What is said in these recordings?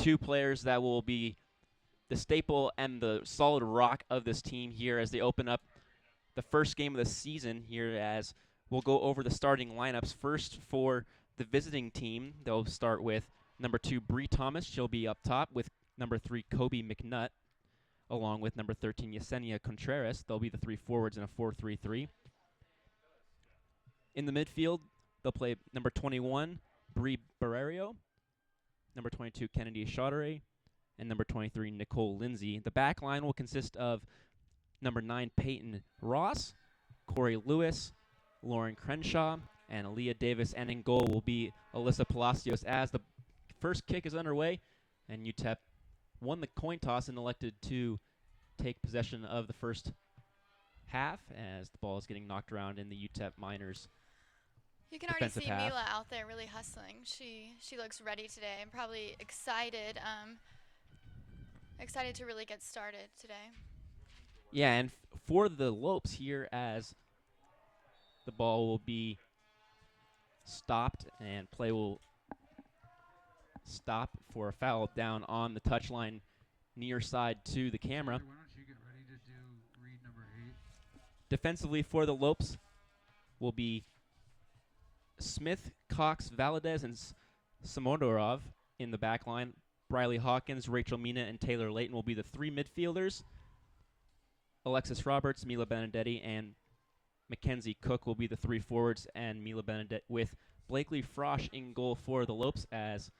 two players that will be the staple and the solid rock of this team here as they open up the first game of the season here, as we'll go over the starting lineups. First, for the visiting team, they'll start with number 2, Bree Thomas. She'll be up top with number 3, Kobe McNutt, along with number 13, Yesenia Contreras. They'll be the three forwards in a 4-3-3. In the midfield, they'll play number 21, Bree Barrerio, number 22, Kennedy Chaudere, and number 23, Nicole Lindsay. The back line will consist of number 9, Peyton Ross, Corey Lewis, Lauren Crenshaw, and Aaliyah Davis. And in goal will be Alyssa Palacios. As the first kick is underway, and UTEP won the coin toss and elected to take possession of the first half as the ball is getting knocked around in the UTEP Miners. You can already see Mila out there really hustling. She looks ready today and probably excited excited to really get started today. Yeah, and for the Lopes here, as the ball will be stopped and play will stop for a foul down on the touchline near side to the camera. Why don't you get ready to do read number 8? Defensively for the Lopes will be Smith, Cox, Valadez, and Samodorov in the back line. Briley Hawkins, Rachel Mina, and Taylor Layton will be the three midfielders. Alexis Roberts, Mila Benedetti, and Mackenzie Cook will be the three forwards, and Mila Benedetti with Blakely Frosch in goal for the Lopes, as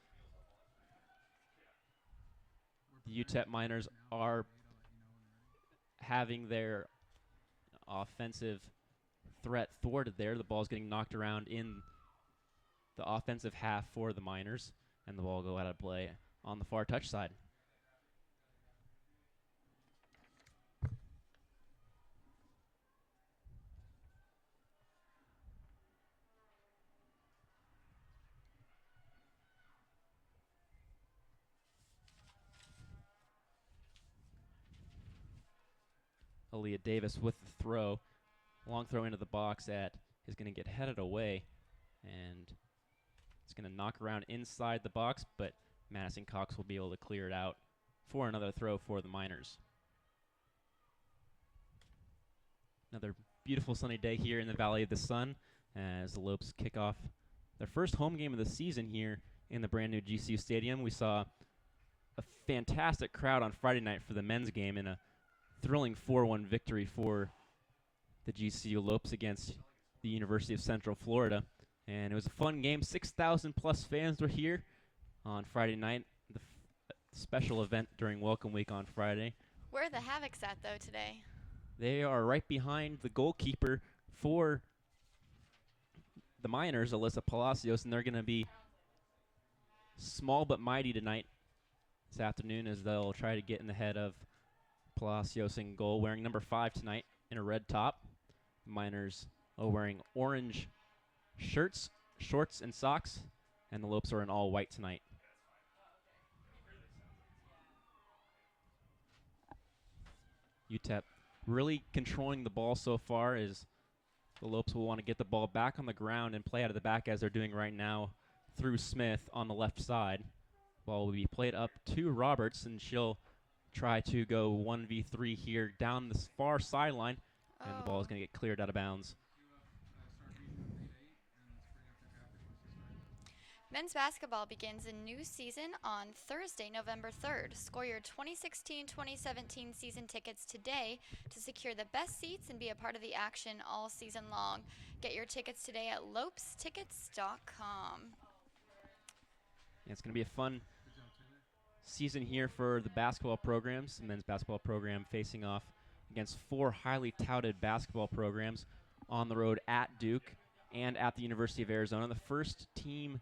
the UTEP Miners are having their offensive threat thwarted there. The ball's getting knocked around in the offensive half for the Miners, and the ball will go out of play on the far touch side. Aaliyah Davis with the throw. Long throw into the box that is going to get headed away, and it's going to knock around inside the box, but Madison Cox will be able to clear it out for another throw for the Miners. Another beautiful sunny day here in the Valley of the Sun as the Lopes kick off their first home game of the season here in the brand new GCU Stadium. We saw a fantastic crowd on Friday night for the men's game in a thrilling 4-1 victory for the GCU Lopes against the University of Central Florida. And it was a fun game. 6,000 plus fans were here on Friday night, the special event during Welcome Week on Friday. Where are the Havocs at, though, today? They are right behind the goalkeeper for the Miners, Alyssa Palacios, and they're going to be small but mighty tonight, this afternoon, as they'll try to get in the head of Palacios in goal, wearing number 5 tonight in a red top. Miners are wearing orange shirts, shorts, and socks, and the Lopes are in all white tonight. UTEP really controlling the ball so far, as the Lopes will want to get the ball back on the ground and play out of the back as they're doing right now through Smith on the left side. Ball will be played up to Roberts, and she'll try to go 1v3 here down this far sideline, and the ball is going to get cleared out of bounds. Men's basketball begins a new season on Thursday, November 3rd. Score your 2016-2017 season tickets today to secure the best seats and be a part of the action all season long. Get your tickets today at lopestickets.com. Yeah, it's going to be a fun season here for the basketball programs. The men's basketball program facing off against 4 highly touted basketball programs on the road at Duke and at the University of Arizona. The first team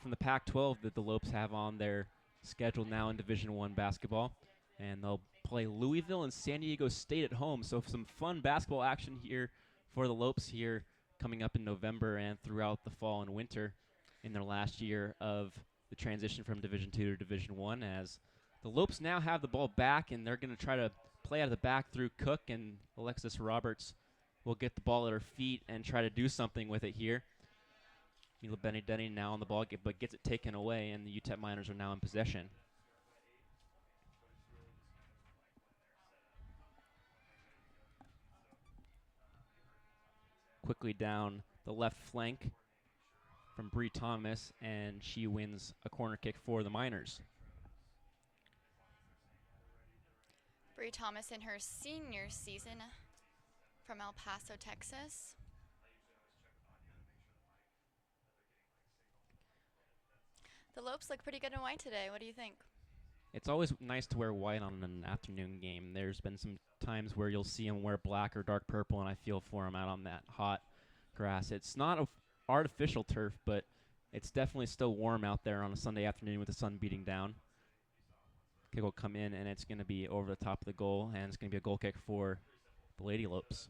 from the Pac-12 that the Lopes have on their schedule now in Division I basketball. And they'll play Louisville and San Diego State at home. So some fun basketball action here for the Lopes here coming up in November and throughout the fall and winter in their last year of the transition from Division II to Division I, as the Lopes now have the ball back, and they're going to try to play out of the back through Cook, and Alexis Roberts will get the ball at her feet and try to do something with it here. Mila Benedetti now on the ball, but gets it taken away, and the UTEP Miners are now in possession. Quickly down the left flank from Bree Thomas, and she wins a corner kick for the Miners. Bree Thomas in her senior season from El Paso, Texas. The Lopes look pretty good in white today. What do you think? It's always nice to wear white on an afternoon game. There's been some times where you'll see them wear black or dark purple, and I feel for them out on that hot grass. It's not artificial turf, but it's definitely still warm out there on a Sunday afternoon with the sun beating down. Kick will come in, and it's going to be over the top of the goal, and it's going to be a goal kick for the Lady Lopes.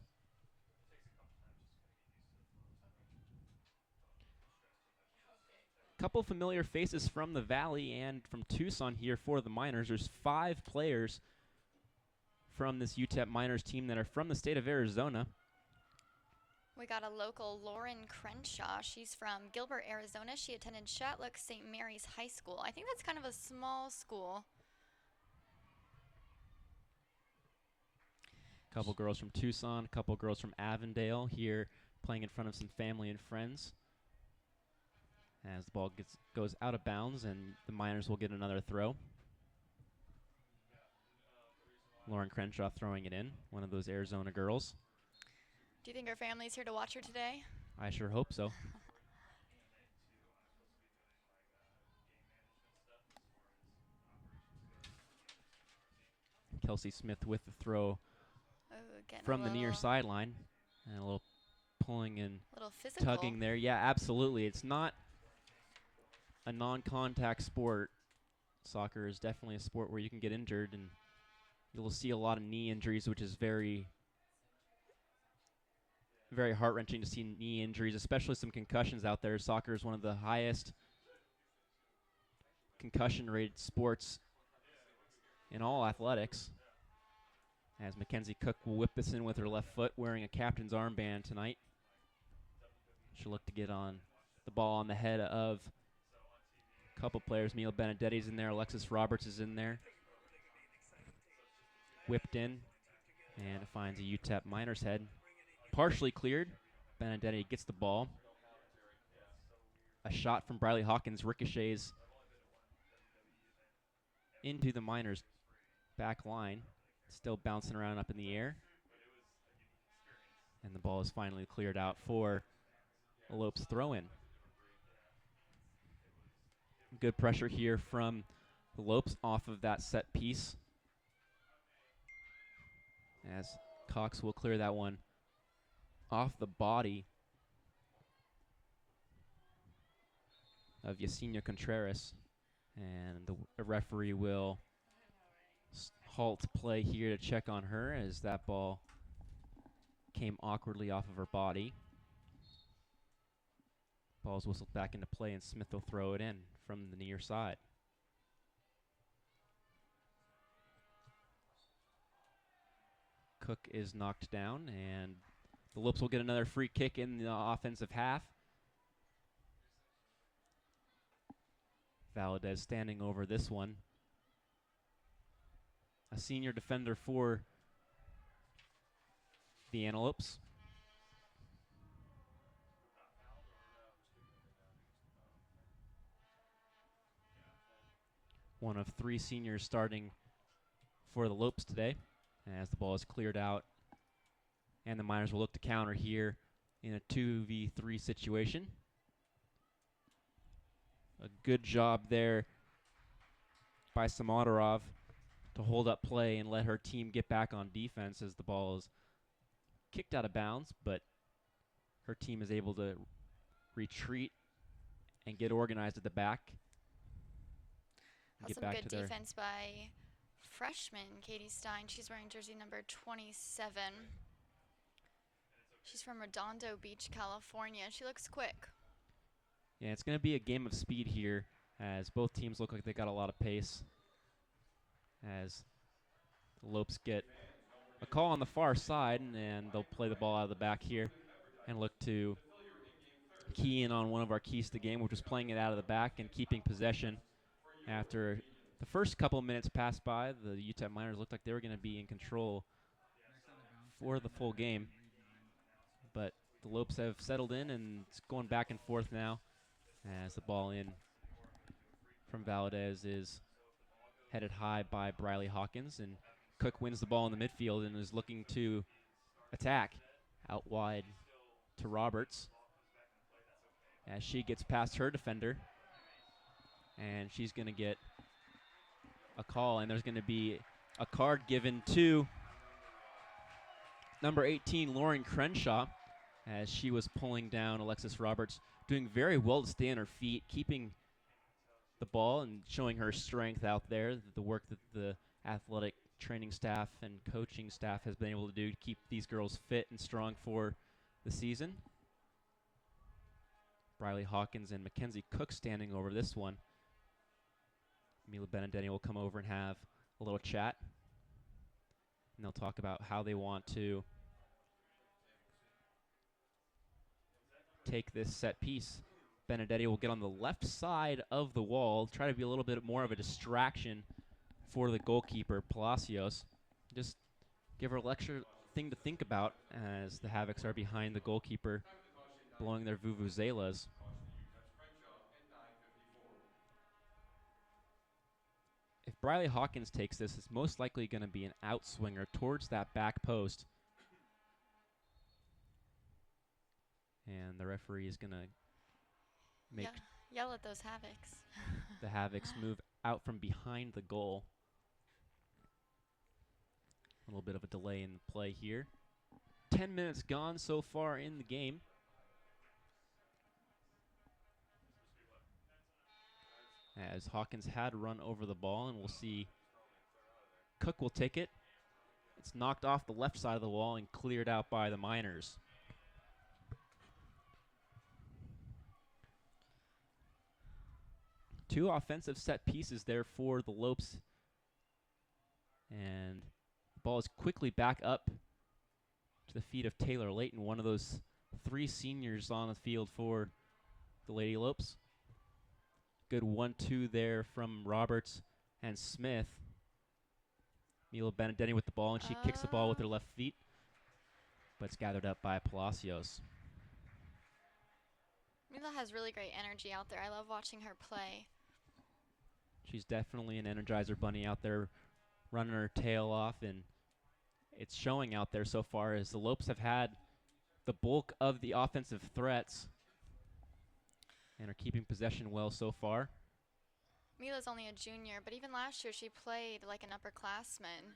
Couple familiar faces from the Valley and from Tucson here for the Miners. There's 5 players from this UTEP Miners team that are from the state of Arizona. We got a local, Lauren Crenshaw. She's from Gilbert, Arizona. She attended Shattuck St. Mary's High School. I think that's kind of a small school. Couple girls from Tucson, a couple girls from Avondale here playing in front of some family and friends. As the ball goes out of bounds, and the Miners will get another throw. Lauren Crenshaw throwing it in, one of those Arizona girls. Do you think her family's here to watch her today? I sure hope so. Kelsey Smith with the throw from the near sideline. And a little pulling and little physical. tugging there. Yeah, absolutely. It's not a non-contact sport. Soccer is definitely a sport where you can get injured, and you'll see a lot of knee injuries, which is very, very heart-wrenching to see knee injuries, especially some concussions out there. Soccer is one of the highest concussion-rated sports in all athletics. As Mackenzie Cook will whip this in with her left foot, wearing a captain's armband tonight. She'll look to get on the ball on the head of a couple players. Mila Benedetti's in there. Alexis Roberts is in there. Whipped in, and it finds a UTEP Miners head. Partially cleared. Benedetti gets the ball. A shot from Briley Hawkins ricochets into the Miners' back line. Still bouncing around up in the air. And the ball is finally cleared out for a Lopes throw-in. Good pressure here from the Lopes off of that set piece. As Cox will clear that one off the body of Yesenia Contreras. And the referee will halt play here to check on her as that ball came awkwardly off of her body. Ball's whistled back into play, and Smith will throw it in from the near side. Cook is knocked down, and the Lopes will get another free kick in the offensive half. Valadez standing over this one. A senior defender for the Antelopes. One of 3 seniors starting for the Lopes today, as the ball is cleared out. And the Miners will look to counter here in a 2v3 situation. A good job there by Samadorov to hold up play and let her team get back on defense as the ball is kicked out of bounds, but her team is able to retreat and get organized at the back. That's some good defense by freshman Katie Stein. She's wearing jersey number 27. She's from Redondo Beach, California. She looks quick. Yeah, it's going to be a game of speed here as both teams look like they got a lot of pace. As the Lopes get a call on the far side, and they'll play the ball out of the back here and look to key in on one of our keys to the game, which was playing it out of the back and keeping possession. After the first couple minutes passed by, the UTEP Miners looked like they were going to be in control for the full game. But the Lopes have settled in, and it's going back and forth now as the ball in from Valadez is headed high by Briley Hawkins, and Cook wins the ball in the midfield and is looking to attack out wide to Roberts as she gets past her defender, and she's going to get a call, and there's going to be a card given to number 18, Lauren Crenshaw, as she was pulling down Alexis Roberts, doing very well to stay on her feet, keeping the ball and showing her strength out there, the work that the athletic training staff and coaching staff has been able to do to keep these girls fit and strong for the season. Briley Hawkins and Mackenzie Cook standing over this one. Mila Benedetti will come over and have a little chat, and they'll talk about how they want to take this set piece. Benedetti will get on the left side of the wall, try to be a little bit more of a distraction for the goalkeeper, Palacios. Just give her an extra thing to think about as the Havocs are behind the goalkeeper, blowing their vuvuzelas. If Briley Hawkins takes this, it's most likely going to be an outswinger towards that back post. And the referee is going to make yell at those Havocs. the Havocs move out from behind the goal. A little bit of a delay in the play here. 10 minutes gone so far in the game. As Hawkins had run over the ball, and we'll see Cook will take it. It's knocked off the left side of the wall and cleared out by the Miners. Two offensive set pieces there for the Lopes. And the ball is quickly back up to the feet of Taylor Layton, one of those three seniors on the field for the Lady Lopes. Good 1-2 there from Roberts and Smith. Mila Benedetti with the ball, and she kicks the ball with her left feet, but it's gathered up by Palacios. Mila has really great energy out there. I love watching her play. She's definitely an Energizer bunny out there running her tail off, and it's showing out there so far as the Lopes have had the bulk of the offensive threats and are keeping possession well so far. Mila's only a junior, but even last year she played like an upperclassman.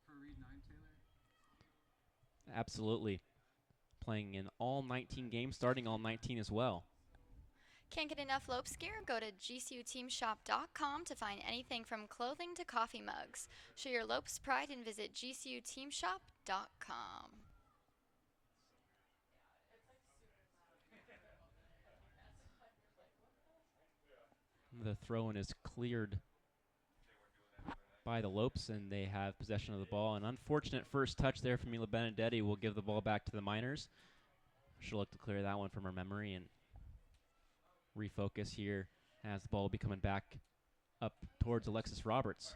For Reed 9, Taylor? Absolutely. Playing in all 19 games, starting all 19 as well. Can't get enough Lopes gear? Go to gcuteamshop.com to find anything from clothing to coffee mugs. Show your Lopes pride and visit gcuteamshop.com. The throw-in is cleared by the Lopes, and they have possession of the ball. An unfortunate first touch there from Mila Benedetti will give the ball back to the Miners. She'll look to clear that one from her memory and refocus here as the ball will be coming back up towards Alexis Roberts.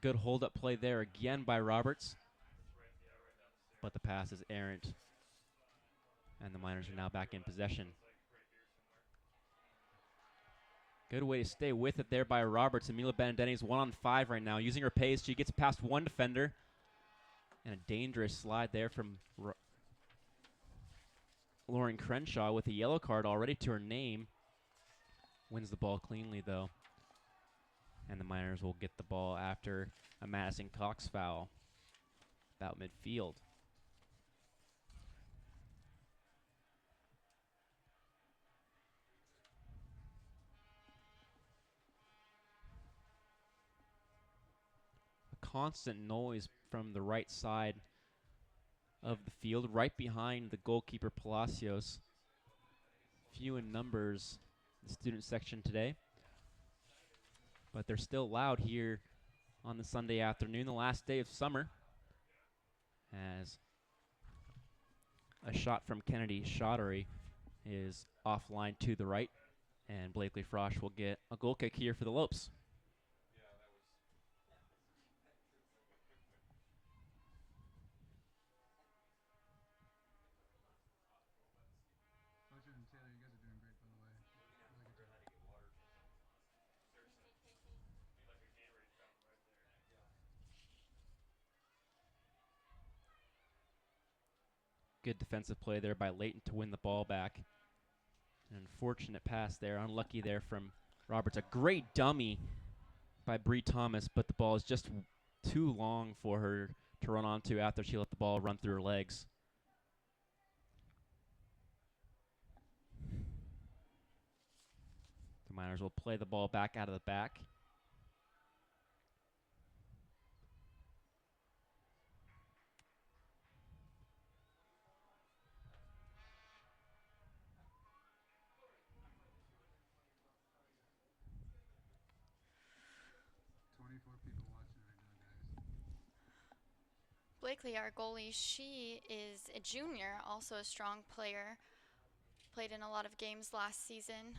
Good hold-up play there again by Roberts, but the pass is errant, and the Miners are now back in possession. Good way to stay with it there by Roberts, and Mila Benedetti is 1-on-5 right now. Using her pace, she gets past one defender, and a dangerous slide there from Lauren Crenshaw with a yellow card already to her name. Wins the ball cleanly, though. And the Miners will get the ball after a Madison Cox foul about midfield. A constant noise from the right side of the field, right behind the goalkeeper Palacios. Few in numbers in the student section today, but they're still loud here on the Sunday afternoon, the last day of summer, as a shot from Kennedy Shottery is offline to the right, and Blakely Frosch will get a goal kick here for the Lopes. Fletcher and Taylor, you guys are doing great, by the way. Really good job. Good defensive play there by Leighton to win the ball back. An unfortunate pass there, unlucky there from Roberts. A great dummy by Bree Thomas, but the ball is just too long for her to run onto after she let the ball run through her legs. The Miners will play the ball back out of the back. People watching right now, guys. Blakely, our goalie, she is a junior, also a strong player. Played in a lot of games last season.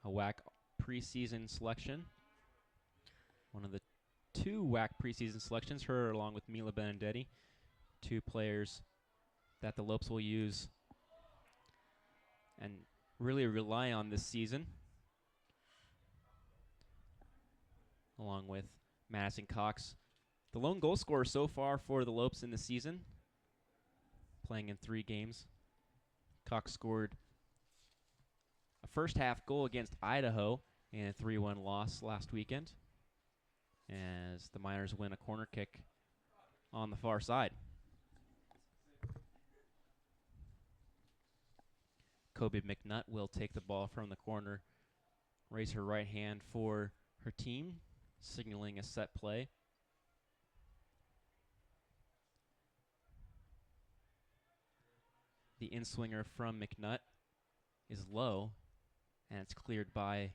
A WAC preseason selection. One of the two WAC preseason selections, her along with Mila Benedetti. Two players that the Lopes will use and really rely on this season, along with Madison Cox, the lone goal scorer so far for the Lopes in the season, playing in 3 games. Cox scored a first half goal against Idaho in a 3-1 loss last weekend, as the Miners win a corner kick on the far side. Kobe McNutt will take the ball from the corner, raise her right hand for her team, signaling a set play. The in-swinger from McNutt is low, and it's cleared by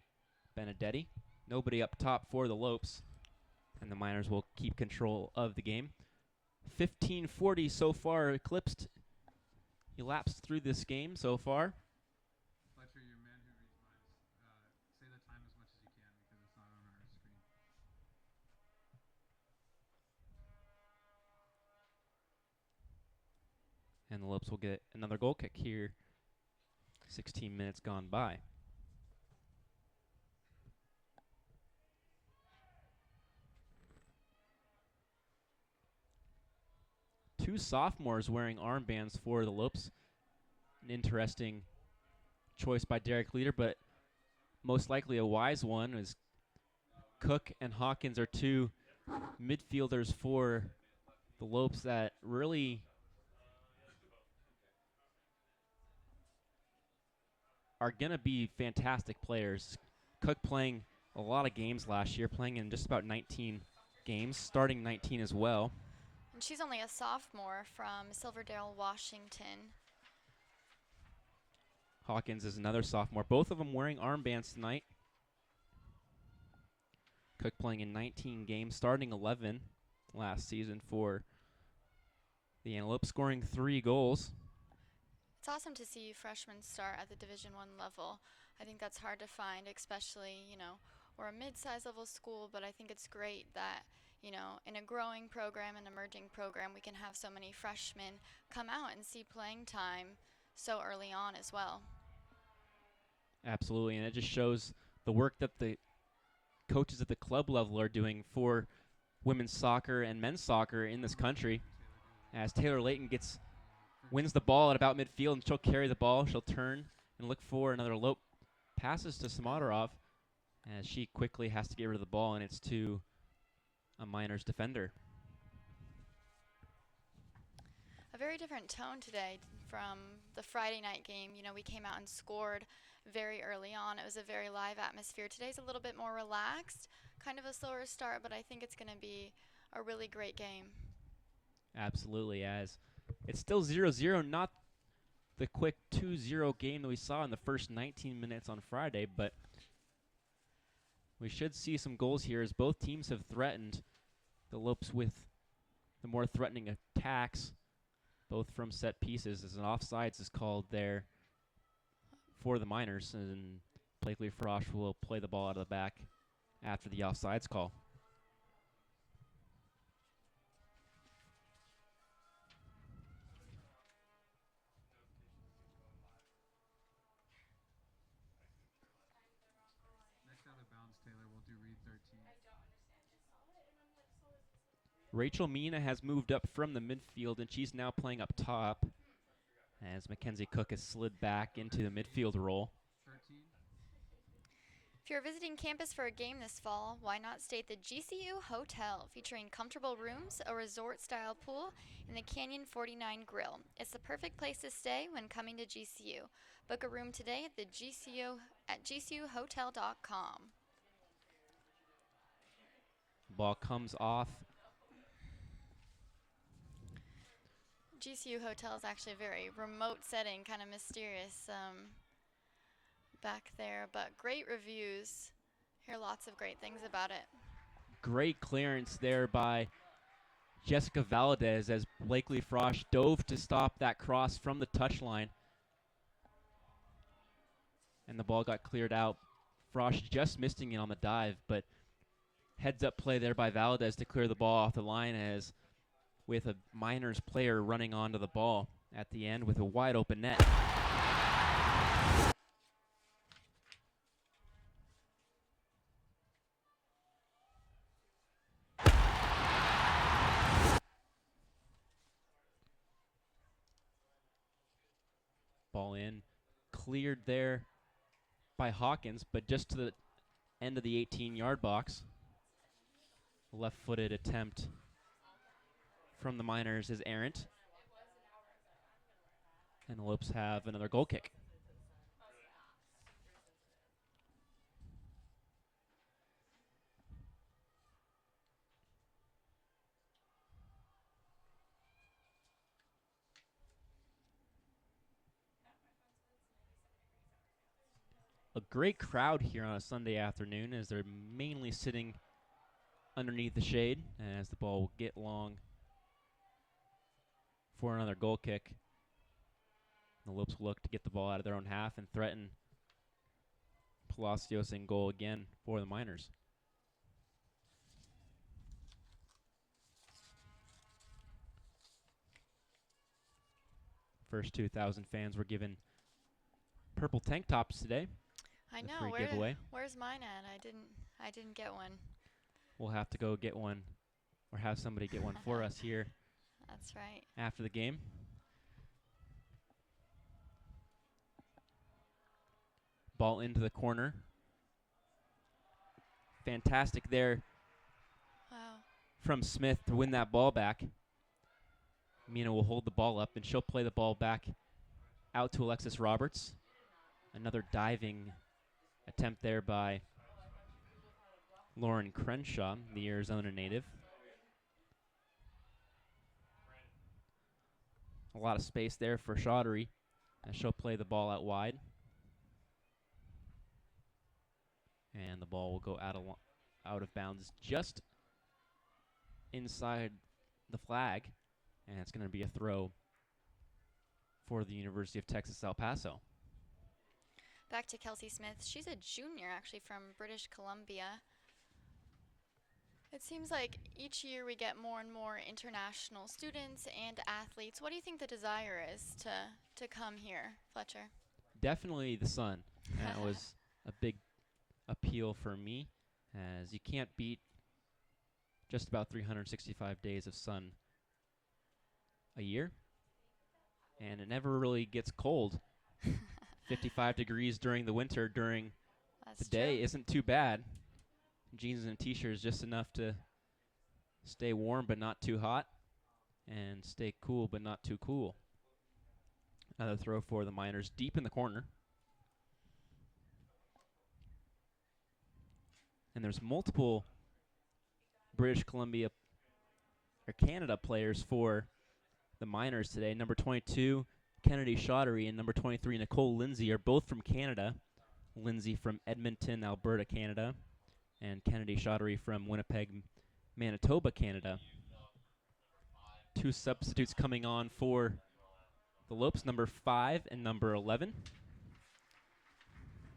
Benedetti. Nobody up top for the Lopes, and the Miners will keep control of the game. 15:40 so far eclipsed, elapsed through this game so far. Fletcher, your man who reads minds, say the time as much as you can because it's not on our screen. And the Lopes will get another goal kick here. 16 minutes gone by. Two sophomores wearing armbands for the Lopes. An interesting choice by Derek Leader, but most likely a wise one, as Cook and Hawkins are two midfielders for the Lopes that really are going to be fantastic players. Cook playing a lot of games last year, playing in just about 19 games, starting 19 as well. And she's only a sophomore from Silverdale, Washington. Hawkins is another sophomore. Both of them wearing armbands tonight. Cook playing in 19 games, starting 11 last season for the Antelopes, scoring 3 goals. It's awesome to see freshmen start at the Division I level. I think that's hard to find, especially, we're a mid-sized level school, but I think it's great that, in a growing program, an emerging program, we can have so many freshmen come out and see playing time so early on as well. Absolutely, and it just shows the work that the coaches at the club level are doing for women's soccer and men's soccer in this country. As Taylor Leighton wins the ball at about midfield, and she'll carry the ball. She'll turn and look for another Lope. Passes to Smotarov, as she quickly has to get rid of the ball, and it's to a Miners defender. A very different tone today from the Friday night game. We came out and scored very early on. It was a very live atmosphere. Today's a little bit more relaxed, kind of a slower start, but I think it's going to be a really great game. Absolutely, as it's still 0-0, not the quick 2-0 game that we saw in the first 19 minutes on Friday, but we should see some goals here as both teams have threatened the Lopes with the more threatening attacks. both from set pieces, as an offsides is called there for the Miners, and Blakely Frosch will play the ball out of the back after the offsides call. Next out of bounds, Taylor, we'll do read 13. Rachel Mina has moved up from the midfield, and she's now playing up top as Mackenzie Cook has slid back into the midfield role. 13. If you're visiting campus for a game this fall, why not stay at the GCU Hotel, featuring comfortable rooms, a resort-style pool, and the Canyon 49 Grill. It's the perfect place to stay when coming to GCU. Book a room today at the GCUhotel.com. Ball comes off. GCU Hotel is actually a very remote setting, kind of mysterious back there, but great reviews. Hear lots of great things about it. Great clearance there by Jessica Valadez as Blakely Frosch dove to stop that cross from the touchline. And the ball got cleared out. Frosch just missing it on the dive, but heads up play there by Valadez to clear the ball off the line, as with a Miners player running onto the ball at the end with a wide open net. Ball in, cleared there by Hawkins, but just to the end of the 18-yard box. Left-footed attempt from the Miners is errant. And the Lopes have another goal kick. A great crowd here on a Sunday afternoon, as they're mainly sitting underneath the shade, as the ball will get long for another goal kick. The Lopes will look to get the ball out of their own half and threaten Palacios in goal again for the Miners. First 2,000 fans were given purple tank tops today. I The know. free giveaway. Where's mine at? I didn't get one. We'll have to go get one, or have somebody get one for us here That's right. after the game. Ball into the corner. Fantastic there Wow. from Smith to win that ball back. Mina will hold the ball up, and she'll play the ball back out to Alexis Roberts. Another diving attempt there by Lauren Crenshaw, the Arizona native. A lot of space there for Chaudhry, and she'll play the ball out wide. And the ball will go out of bounds just inside the flag, and it's going to be a throw for the University of Texas El Paso. Back to Kelsey Smith. She's a junior, actually, from British Columbia. It seems like each year we get more and more international students and athletes. What do you think the desire is to come here, Fletcher? Definitely the sun. That was a big appeal for me, as you can't beat just about 365 days of sun a year, and it never really gets cold. 55 degrees during the winter during That's the day true. isn't too bad. Jeans and t-shirts just enough to stay warm but not too hot, and stay cool but not too cool. Another throw for the Miners deep in the corner. And there's multiple British Columbia or Canada players for the Miners today. Number 22, Kennedy Chaudhry, and number 23, Nicole Lindsay, are both from Canada. Lindsay from Edmonton, Alberta, Canada, and Kennedy Chaudhry from Winnipeg, Manitoba, Canada. 2 substitutes coming on for the Lopes, number 5 and number 11.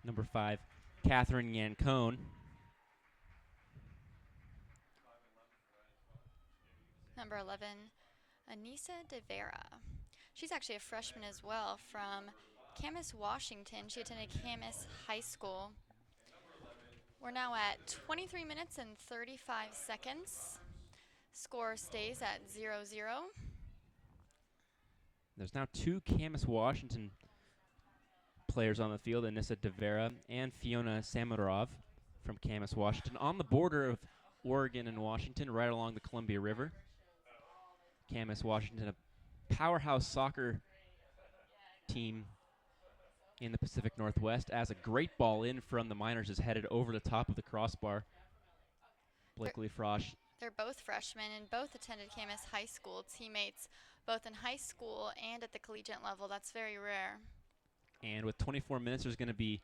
Number 5, Catherine Yancone. Number 11, Anissa De Vera. She's actually a freshman as well from Camas, Washington. She attended Camas High School. We're now at 23 minutes and 35 seconds. Score stays at 0-0. There's now 2 Camas, Washington players on the field, Anissa De Vera and Fiona Samarov from Camas, Washington, on the border of Oregon and Washington, right along the Columbia River. Camas, Washington, a powerhouse soccer team in the Pacific Northwest, as a great ball in from the Miners is headed over the top of the crossbar. Blakely Frosch. They're both freshmen and both attended Camas High School. Teammates both in high school and at the collegiate level. That's very rare. And with 24 minutes, there's going to be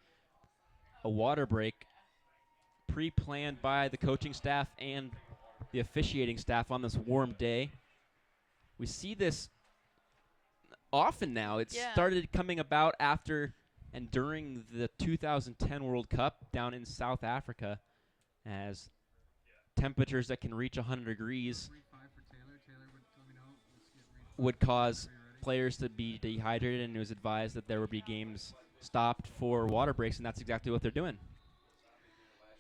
a water break pre-planned by the coaching staff and the officiating staff on this warm day. We see this often now. It started coming about after and during the 2010 World Cup down in South Africa, as temperatures that can reach 100 degrees would cause players to be dehydrated, and it was advised that there would be games stopped for water breaks, and that's exactly what they're doing.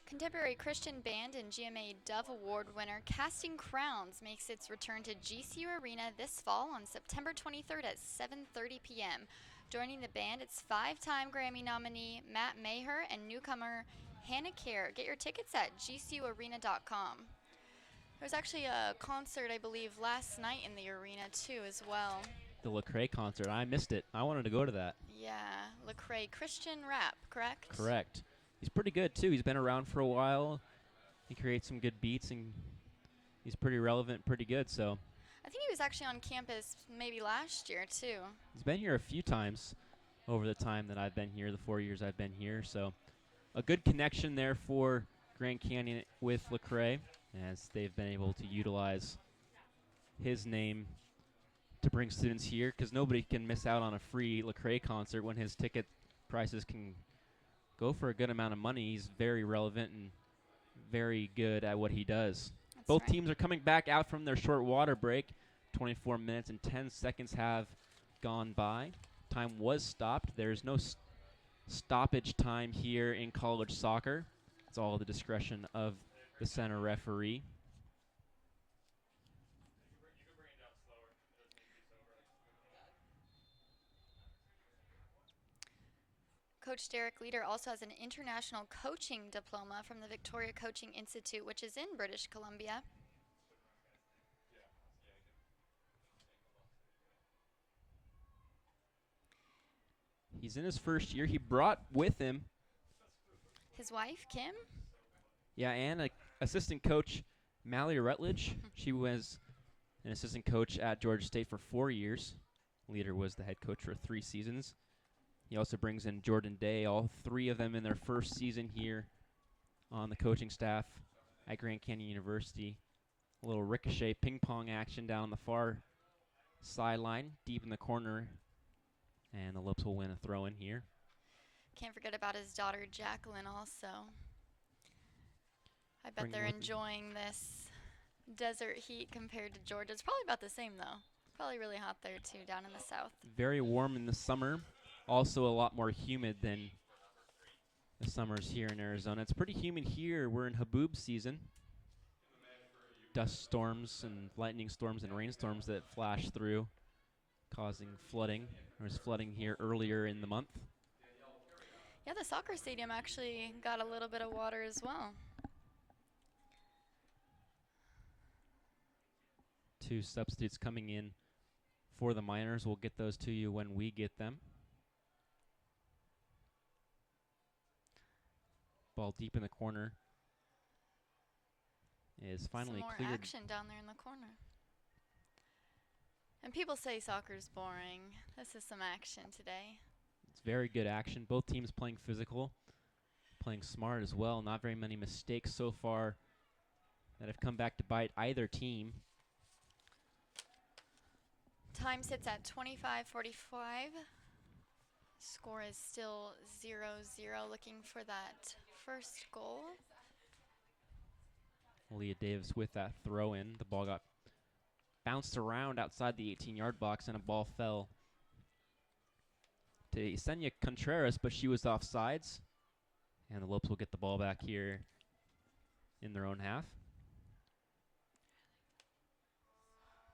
Contemporary Christian band and GMA Dove Award winner Casting Crowns makes its return to GCU Arena this fall on September 23rd at 7:30 p.m. Joining the band, it's 5-time Grammy nominee Matt Maher and newcomer Hannah Kerr. Get your tickets at gcuarena.com. There was actually a concert, I believe, last night in the arena, too, as well. The Lecrae concert. I missed it. I wanted to go to that. Yeah, Lecrae Christian rap, correct? Correct. He's pretty good, too. He's been around for a while. He creates some good beats, and he's pretty relevant, pretty good. So I think he was actually on campus maybe last year, too. He's been here a few times over the time that I've been here, the 4 years I've been here. So a good connection there for Grand Canyon with Lecrae, as they've been able to utilize his name to bring students here, because nobody can miss out on a free Lecrae concert when his ticket prices can go for a good amount of money. He's very relevant and very good at what he does. That's Both right. teams are coming back out from their short water break. 24 minutes and 10 seconds have gone by. Time was stopped. There's no stoppage time here in college soccer. It's all the discretion of the center referee. Coach Derek Leader also has an international coaching diploma from the Victoria Coaching Institute, which is in British Columbia. He's in his first year. He brought with him His wife, Kim? and assistant coach Mallory Rutledge. She was an assistant coach at Georgia State for 4 years. Leader was the head coach for 3 seasons. He also brings in Jordan Day, all 3 of them in their first season here on the coaching staff at Grand Canyon University. A little ricochet ping pong action down the far sideline, deep in the corner, and the Lopes will win a throw in here. Can't forget about his daughter, Jacqueline, also. I bet Bring they're with him. enjoying this desert heat compared to Georgia. It's probably about the same, though. Probably really hot there, too, down in the south. Very warm in the summer. Also a lot more humid than the summers here in Arizona. It's pretty humid here. We're in haboob season. Dust storms and lightning storms and rainstorms that flash through, causing flooding. There was flooding here earlier in the month. Yeah, the soccer stadium actually got a little bit of water as well. 2 substitutes coming in for the Miners. We'll get those to you when we get them. Ball deep in the corner is finally Some more cleared. action down there in the corner. And people say soccer's boring. This is some action today. It's very good action. Both teams playing physical, playing smart as well. Not very many mistakes so far that have come back to bite either team. Time sits at 25:45. Score is still 0-0. Looking for that first goal. Leah Davis with that throw in. The ball got bounced around outside the 18-yard box, and a ball fell to Yesenia Contreras, but she was offsides. And the Lopes will get the ball back here in their own half.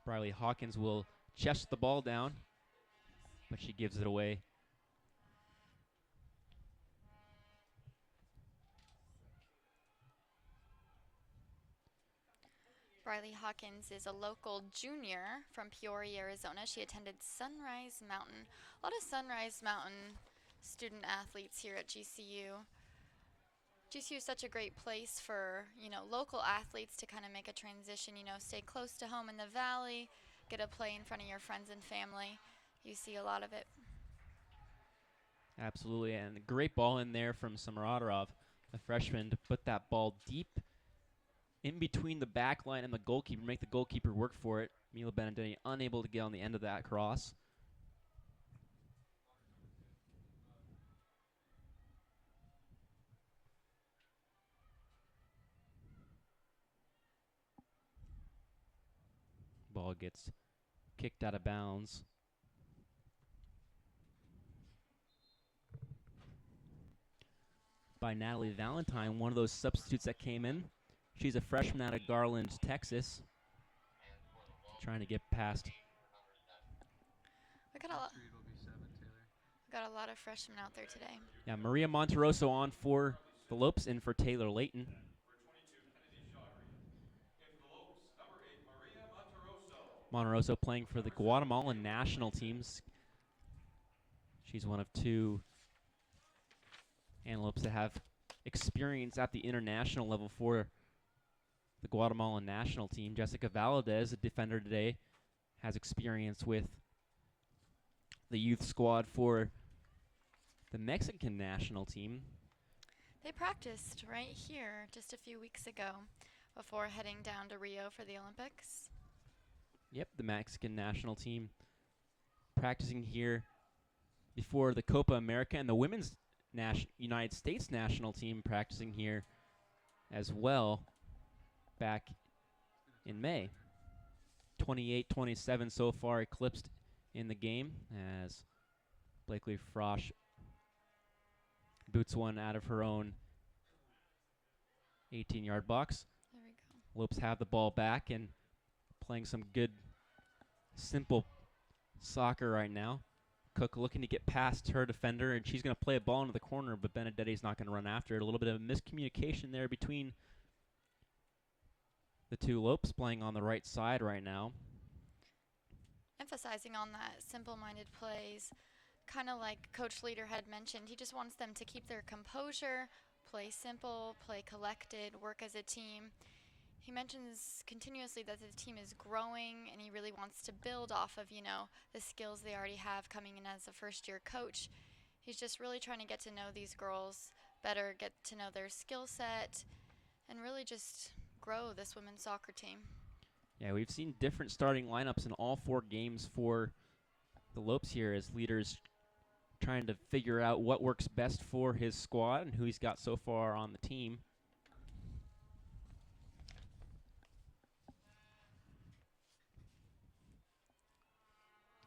Briley Hawkins will chest the ball down, but she gives it away. Briley Hawkins is a local junior from Peoria, Arizona. She attended Sunrise Mountain. A lot of Sunrise Mountain student athletes here at GCU. GCU is such a great place for, local athletes to kind of make a transition, stay close to home in the valley, get a play in front of your friends and family. You see a lot of it. Absolutely, and a great ball in there from Samaradorov, the freshman, to put that ball deep in between the back line and the goalkeeper, make the goalkeeper work for it. Mila Benedetti unable to get on the end of that cross. Ball gets kicked out of bounds. By Natalie Valentine, one of those substitutes that came in. She's a freshman out of Garland, Texas. Trying to get past. We got a lot of freshmen out there today. Yeah, Maria Monteroso on for the Lopes, in for Taylor Layton. Monteroso playing for the Guatemalan national teams. She's one of two Antelopes that have experience at the international level for the Guatemalan national team. Jessica Valadez, a defender today, has experience with the youth squad for the Mexican national team. They practiced right here just a few weeks ago before heading down to Rio for the Olympics. Yep, the Mexican national team practicing here before the Copa America, and the women's United States national team practicing here as well back in May. 28-27 so far eclipsed in the game as Blakely Frosch boots one out of her own 18-yard box. There we go. Lopes have the ball back and playing some good, simple soccer right now. Cook looking to get past her defender, and she's going to play a ball into the corner, but Benedetti's not going to run after it. A little bit of miscommunication there between the two Lopes playing on the right side right now. Emphasizing on that simple-minded plays, kind of like Coach Leader had mentioned. He just wants them to keep their composure, play simple, play collected, work as a team. He mentions continuously that the team is growing, and he really wants to build off of, the skills they already have coming in as a first-year coach. He's just really trying to get to know these girls better, get to know their skill set, and really just grow this women's soccer team. Yeah, we've seen different starting lineups in all four games for the Lopes here as Leader's trying to figure out what works best for his squad and who he's got so far on the team.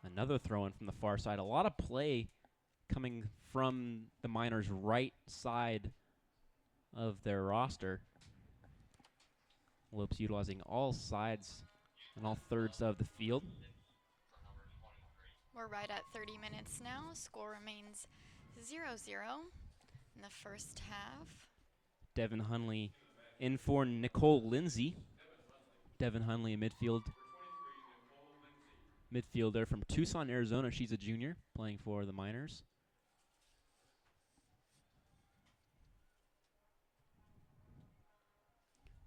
Another throw-in from the far side. A lot of play coming from the Miners' right side of their roster. Lopes utilizing all sides and all thirds of the field. We're right at 30 minutes now. Score remains 0-0 in the first half. Devin Hunley in for Nicole Lindsay. Devin Hunley, a midfielder from Tucson, Arizona. She's a junior playing for the Miners.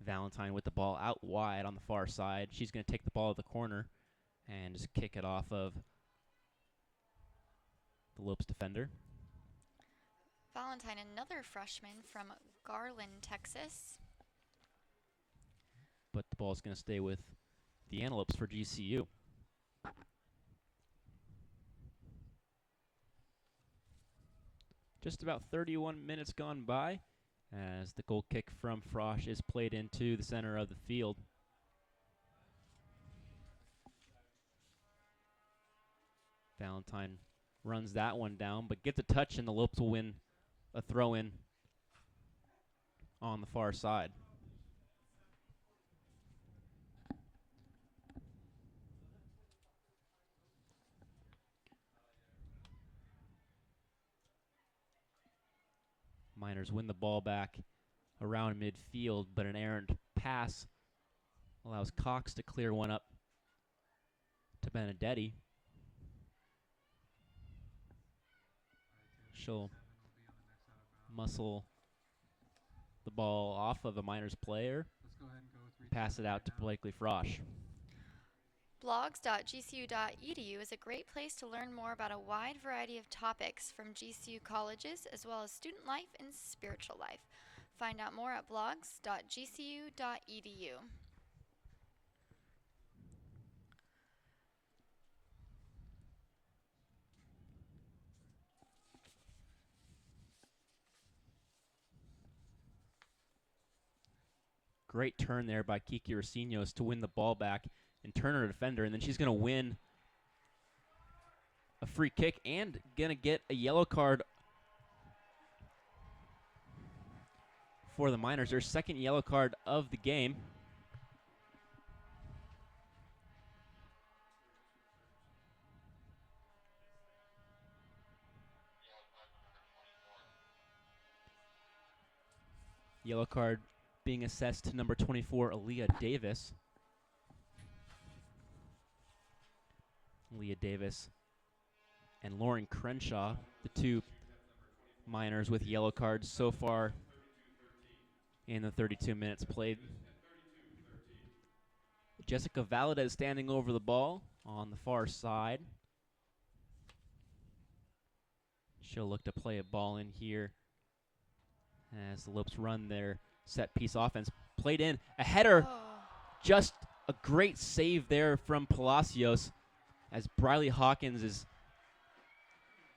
Valentine with the ball out wide on the far side. She's going to take the ball to the corner and just kick it off of the Lopes defender. Valentine, another freshman from Garland, Texas. But the ball's going to stay with the Antelopes for GCU. Just about 31 minutes gone by as the goal kick from Frosch is played into the center of the field. Valentine runs that one down, but gets a touch, and the Lopes will win a throw-in on the far side. Miners win the ball back around midfield, but an errant pass allows Cox to clear one up to Benedetti. She'll muscle the ball off of a Miners player, pass it out to Blakely Frosch. Blogs.gcu.edu is a great place to learn more about a wide variety of topics from GCU colleges as well as student life and spiritual life. Find out more at blogs.gcu.edu. Great turn there by Kiki Racinios to win the ball back and turn her defender, and then she's going to win a free kick and going to get a yellow card for the Miners. Their second yellow card of the game. Yellow card being assessed to number 24, Aaliyah Davis. Aaliyah Davis and Lauren Crenshaw, the two Miners with yellow cards so far in the 32 minutes played. Jessica Valadez standing over the ball on the far side. She'll look to play a ball in here as the Lopes run their set-piece offense. Played in. A header. Oh. Just a great save there from Palacios as Briley Hawkins is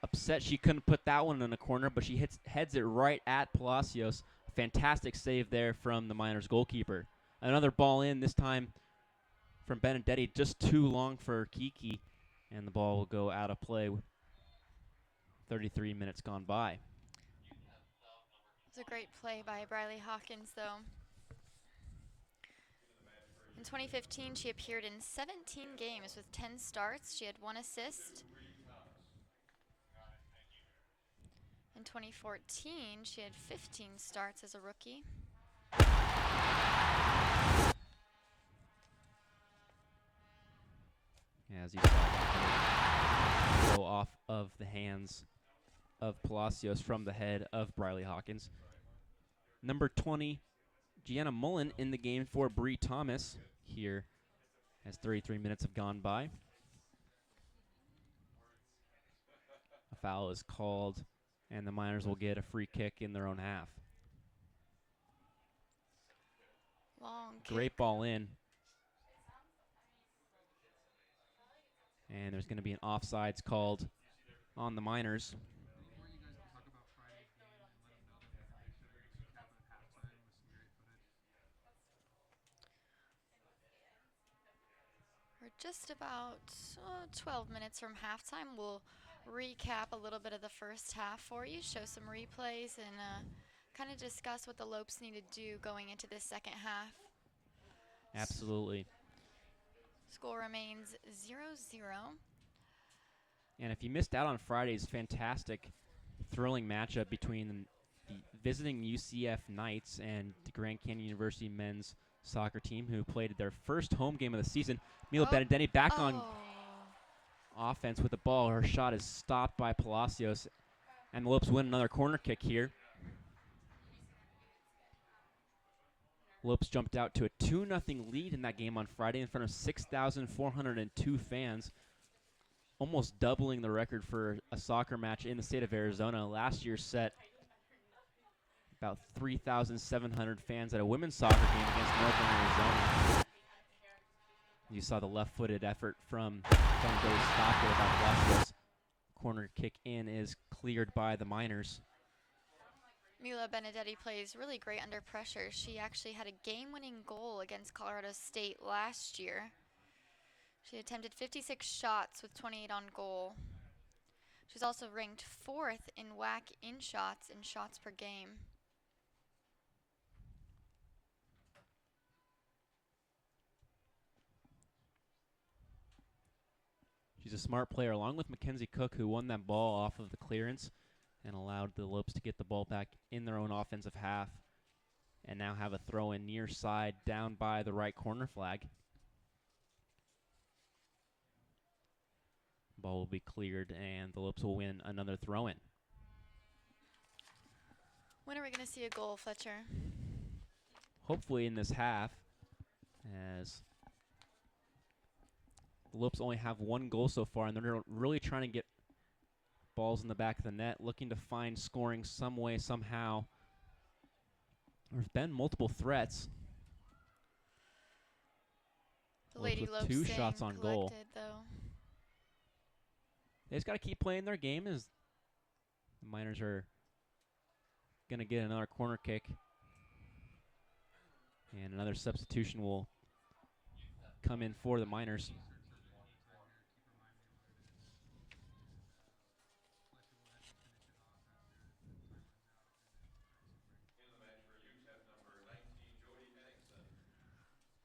upset she couldn't put that one in a corner, but she heads it right at Palacios. Fantastic save there from the Miners goalkeeper. Another ball in, this time from Benedetti, just too long for Kiki, and the ball will go out of play with 33 minutes gone by. It was a great play by Briley Hawkins, though. In 2015, she appeared in 17 games with 10 starts. She had 1 assist. In 2014, she had 15 starts as a rookie. As you saw that go off of the hands of Palacios from the head of Briley Hawkins. Number 20, Gianna Mullen in the game for Bree Thomas here as 33 minutes have gone by. A foul is called, and the Miners will get a free kick in their own half. Long Great kick. ball in. And there's going to be an offsides called on the Miners. Before you guys can talk about Friday's game and let them know that they should recap at halftime with some great footage. We're just about 12 minutes from halftime. We'll recap a little bit of the first half for you, show some replays, and kind of discuss what the Lopes need to do going into this second half. Absolutely. Score remains 0-0. And if you missed out on Friday's fantastic, thrilling matchup between the visiting UCF Knights and the Grand Canyon University men's soccer team, who played their first home game of the season, Mila Benedetti back on offense with the ball. Her shot is stopped by Palacios, and the Lopes win another corner kick here. Lopes jumped out to a 2-0 lead in that game on Friday in front of 6,402 fans, almost doubling the record for a soccer match in the state of Arizona. Last year set about 3,700 fans at a women's soccer game against Northern Arizona. You saw the left-footed effort from Benedetti, stopped it by Palacios. Corner kick in is cleared by the Miners. Mila Benedetti plays really great under pressure. She actually had a game-winning goal against Colorado State last year. She attempted 56 shots with 28 on goal. She's also ranked 4th in WAC in shots per game. She's a smart player, along with Mackenzie Cook, who won that ball off of the clearance and allowed the Lopes to get the ball back in their own offensive half and now have a throw in near side down by the right corner flag. Ball will be cleared and the Lopes will win another throw in. When are we going to see a goal, Fletcher? Hopefully in this half, as the Lopes only have one goal so far, and they're really trying to get balls in the back of the net, looking to find scoring some way, somehow. There's been multiple threats. The Lady Lopes two shots on goal. Though. They just got to keep playing their game as the Miners are going to get another corner kick. And another substitution will come in for the Miners.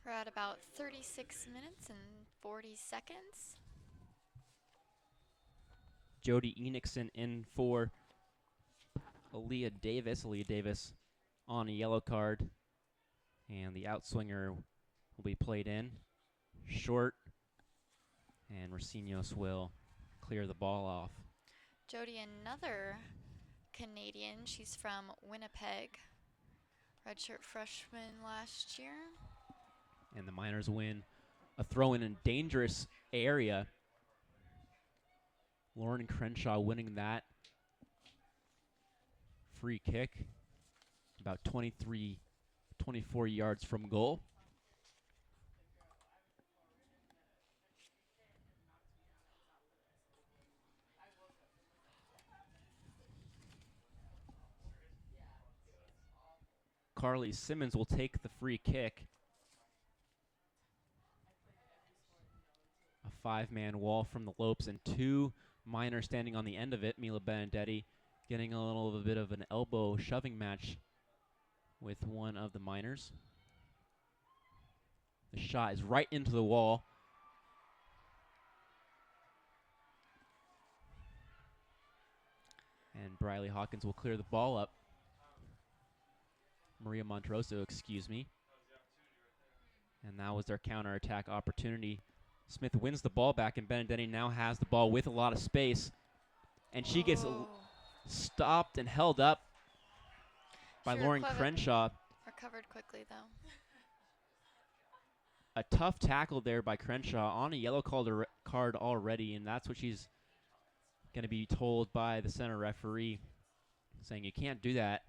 We're at about 36 minutes and 40 seconds. Jody Enixon in for Aaliyah Davis. Aaliyah Davis on a yellow card. And the outswinger will be played in. Short. And Racinios will clear the ball off. Jody, another Canadian. She's from Winnipeg. Redshirt freshman last year. And the Miners win a throw in a dangerous area. Lauren Crenshaw winning that free kick about 24 yards from goal. Carly Simmons will take the free kick. A 5-man wall from the Lopes and two Miners standing on the end of it. Mila Benedetti getting a little bit of an elbow shoving match with one of the Miners. The shot is right into the wall. And Briley Hawkins will clear the ball up. Maria Montroso, excuse me. And that was their counterattack opportunity. Smith wins the ball back, and Benedetti now has the ball with a lot of space. And she gets stopped and held up by Lauren Crenshaw. Recovered quickly, though. A tough tackle there by Crenshaw on a yellow card already, and that's what she's going to be told by the center referee, saying you can't do that.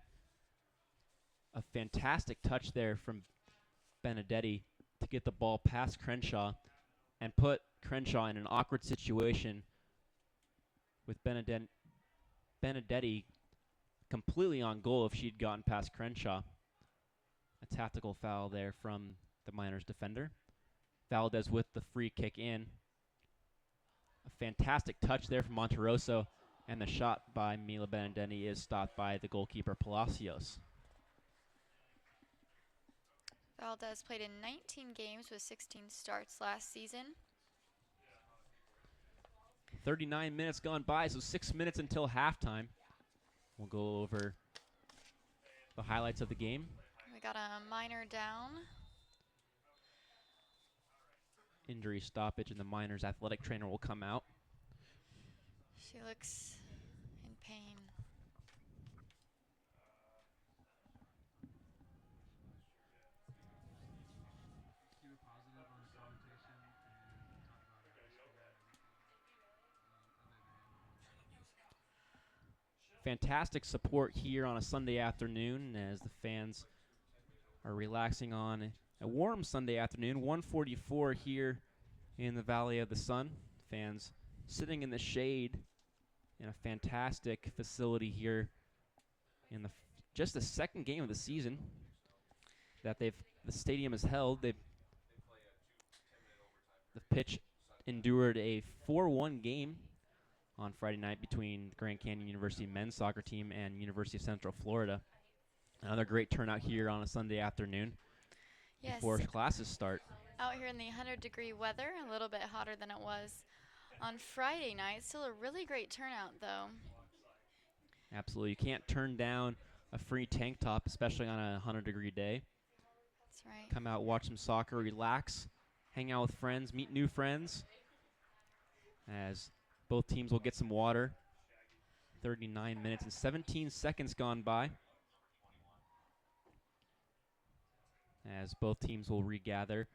A fantastic touch there from Benedetti to get the ball past Crenshaw and put Crenshaw in an awkward situation with Benedetti completely on goal if she'd gotten past Crenshaw. A tactical foul there from the Miners defender. Valdez with the free kick in. A fantastic touch there from Monteroso, and the shot by Mila Benedetti is stopped by the goalkeeper Palacios. Valdez played in 19 games with 16 starts last season. 39 minutes gone by, so 6 minutes until halftime. We'll go over the highlights of the game. We got a Miner down. Injury stoppage, and the Miners athletic trainer will come out. She looks in pain. Keep it positive on the commentation and talk about our high school and everything. Fantastic support here on a Sunday afternoon as the fans are relaxing on a warm Sunday afternoon. 1:44 here in the Valley of the Sun. Fans sitting in the shade in a fantastic facility here in the just the second game of the season that the stadium has held. The pitch endured a 4-1 game on Friday night between the Grand Canyon University men's soccer team and University of Central Florida. Another great turnout here on a Sunday afternoon before classes start. Out here in the 100-degree weather, a little bit hotter than it was on Friday night. Still a really great turnout, though. Absolutely. You can't turn down a free tank top, especially on a 100-degree day. That's right. Come out, watch some soccer, relax, hang out with friends, meet new friends, as both teams will get some water. 39 minutes and 17 seconds gone by, as both teams will regather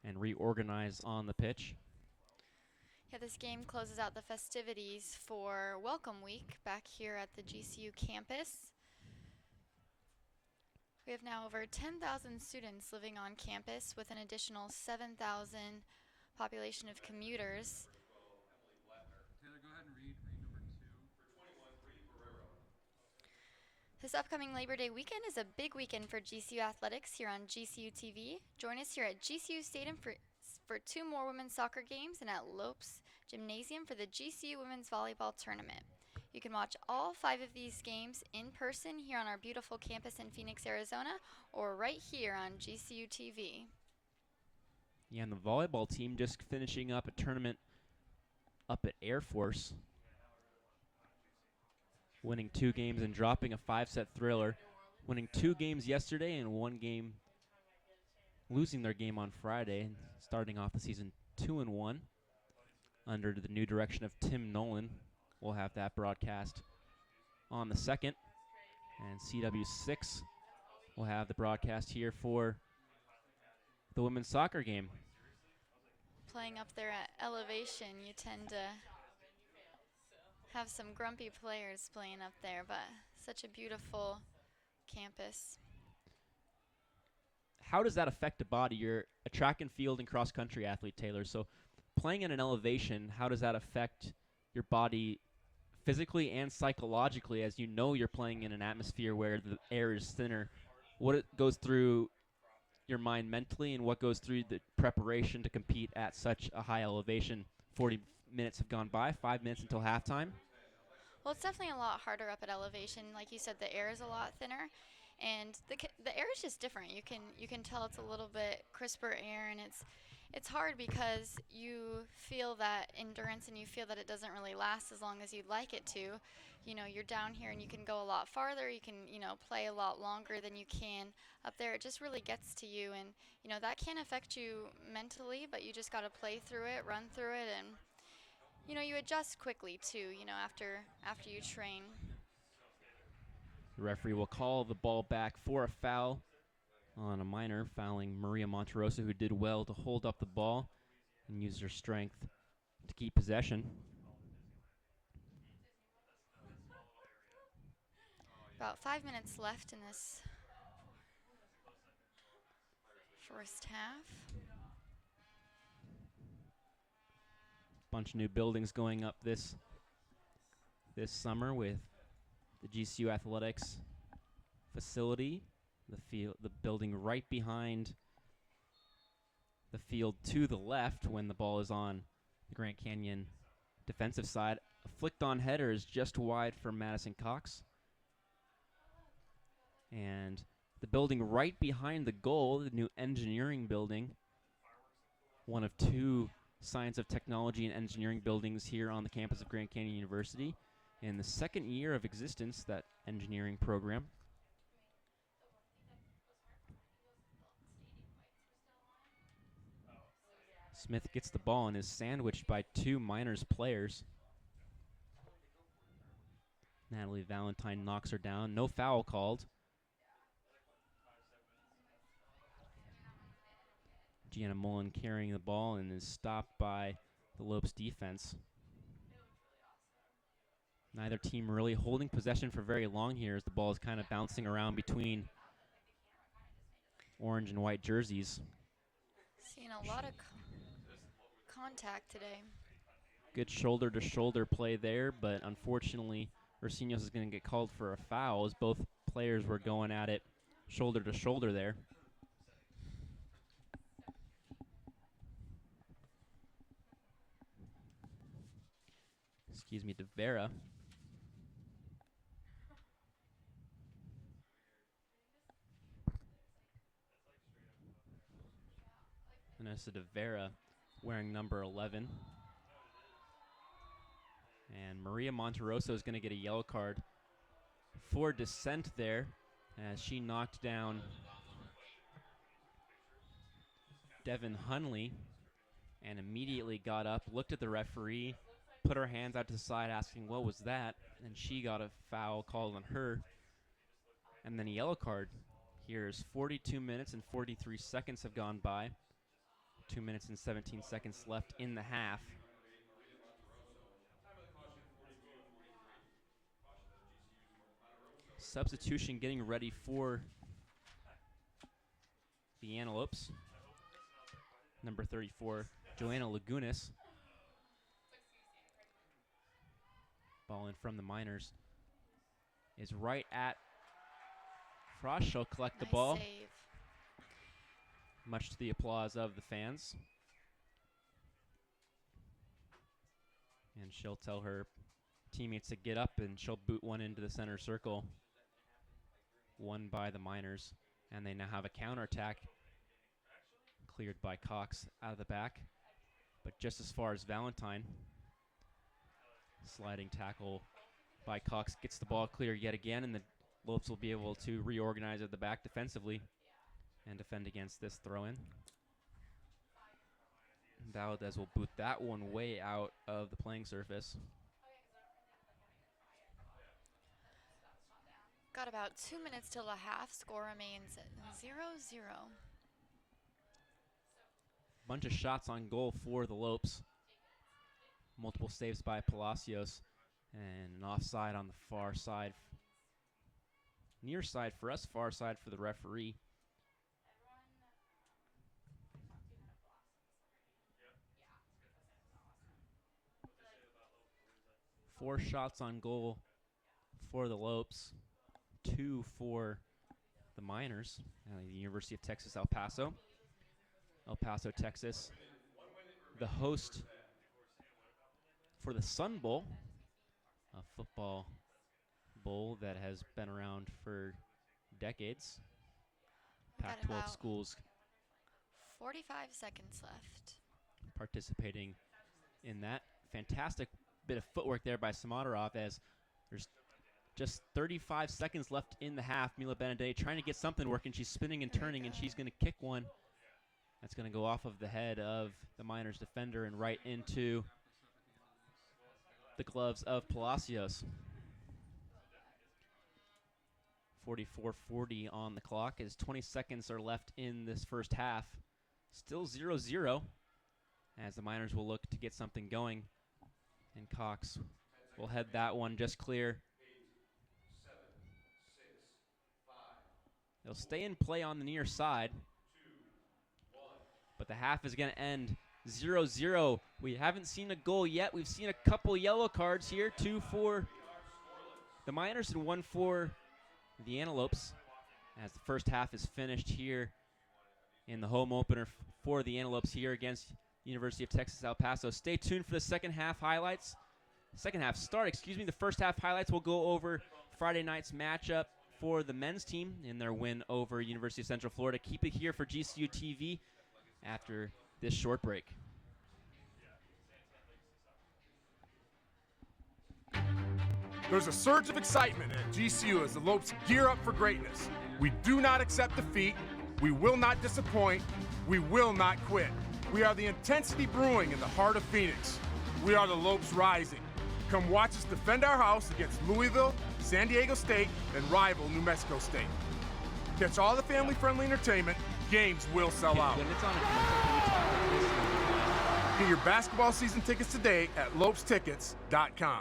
and reorganize on the pitch. Yeah, this game closes out the festivities for Welcome Week back here at the GCU campus. We have now over 10,000 students living on campus with an additional 7,000 population of commuters. Taylor, go ahead and read number 2. This upcoming Labor Day weekend is a big weekend for GCU athletics here on GCU TV. Join us here at GCU Stadium for 2 more women's soccer games and at Lopes Gymnasium for the GCU Women's Volleyball Tournament. You can watch all 5 of these games in person here on our beautiful campus in Phoenix, Arizona, or right here on GCU TV. Yeah, and the volleyball team just finishing up a tournament up at Air Force, winning 2 games and dropping a 5-set thriller, winning 2 games yesterday and 1 game, losing their game on Friday, and starting off the season 2-1 under the new direction of Tim Nolan. We'll have that broadcast on the 2nd, and CW6 will have the broadcast here for the women's soccer game. Playing up there at elevation, you tend to have some grumpy players playing up there, but such a beautiful campus. How does that affect the body? You're a track and field and cross-country athlete, Taylor, so playing at an elevation, how does that affect your body physically and psychologically, as you know you're playing in an atmosphere where the air is thinner? What it goes through your mind mentally, and what goes through the preparation to compete at such a high elevation? 40 minutes have gone by, 5 minutes until halftime. Well, it's definitely a lot harder up at elevation. Like you said, the air is a lot thinner, and the air is just different. You can tell it's a little bit crisper air, and it's hard because you feel that endurance and you feel that it doesn't really last as long as you'd like it to. You know, you're down here and you can go a lot farther. You can, play a lot longer than you can up there. It just really gets to you, and, that can affect you mentally, but you just got to play through it, run through it, and, you adjust quickly too, after you train. The referee will call the ball back for a foul on a minor, fouling Maria Monterosa, who did well to hold up the ball and use her strength to keep possession. About 5 minutes left in this first half. Bunch of new buildings going up this summer with the GCU Athletics facility. The building right behind the field to the left when the ball is on the Grand Canyon defensive side. A flicked on header is just wide for Madison Cox. And the building right behind the goal, the new engineering building, one of 2 science of technology and engineering buildings here on the campus of Grand Canyon University. In the 2nd year of existence, that engineering program. Smith gets the ball and is sandwiched by 2 Miners players. Natalie Valentine knocks her down. No foul called. Gianna Mullen carrying the ball and is stopped by the Lopes defense. Neither team really holding possession for very long here, as the ball is kind of bouncing around between orange and white jerseys. Seeing a lot of contact today. Good shoulder-to-shoulder play there, but unfortunately Ursinos is going to get called for a foul as both players were going at it shoulder to shoulder there. Excuse me, De Vera. Vanessa De Vera wearing number 11. And Maria Monteroso is going to get a yellow card for dissent there as she knocked down Devin Hunley and immediately got up, looked at the referee, put her hands out to the side asking what was that, and she got a foul called on her. And then a yellow card. Here's 42 minutes and 43 seconds have gone by. 2 minutes and 17 seconds left in the half. Substitution getting ready for the Antelopes. Number 34, Joanna Lagunas. Ball in from the Miners is right at Frost. She'll collect the ball. Save. Much to the applause of the fans. And she'll tell her teammates to get up and she'll boot one into the center circle. Won by the Miners. And they now have a counterattack cleared by Cox out of the back. But just as far as Valentine. Sliding tackle by Cox gets the ball clear yet again, and the Lopes will be able to reorganize at the back defensively and defend against this throw-in. Valdez will boot that one way out of the playing surface. Got about 2 minutes till the half. Score remains 0-0. Bunch of shots on goal for the Lopes. Multiple saves by Palacios and an offside on the far side. Near side for us, far side for the referee. Four shots on goal for the Lopes. 2 for the Miners. The University of Texas, El Paso. El Paso, Texas. The host for the Sun Bowl, a football bowl that has been around for decades. Pac-12 schools 45 seconds left. Participating in that. Fantastic bit of footwork there by Samadorov as there's just 35 seconds left in the half. Mila Benedetti trying to get something working. She's spinning and turning, and she's going to kick one. That's going to go off of the head of the Miners defender and right into the gloves of Palacios. 44:40 on the clock as 20 seconds are left in this first half. Still 0-0 as the Miners will look to get something going. And Cox will head that one just clear. They'll stay in play on the near side. But the half is going to end 0-0. We haven't seen a goal yet. We've seen a couple yellow cards here. 2 for the Miners and 1 for the Antelopes. As the first half is finished here in the home opener for the Antelopes here against University of Texas El Paso. Stay tuned for the second half highlights. Second half start, excuse me. The first half highlights will go over Friday night's matchup for the men's team in their win over University of Central Florida. Keep it here for GCU TV after this short break. There's a surge of excitement at GCU as the Lopes gear up for greatness. We do not accept defeat. We will not disappoint. We will not quit. We are the intensity brewing in the heart of Phoenix. We are the Lopes rising. Come watch us defend our house against Louisville, San Diego State, and rival New Mexico State. Catch all the family-friendly entertainment. Games will sell out. Get your basketball season tickets today at lopestickets.com.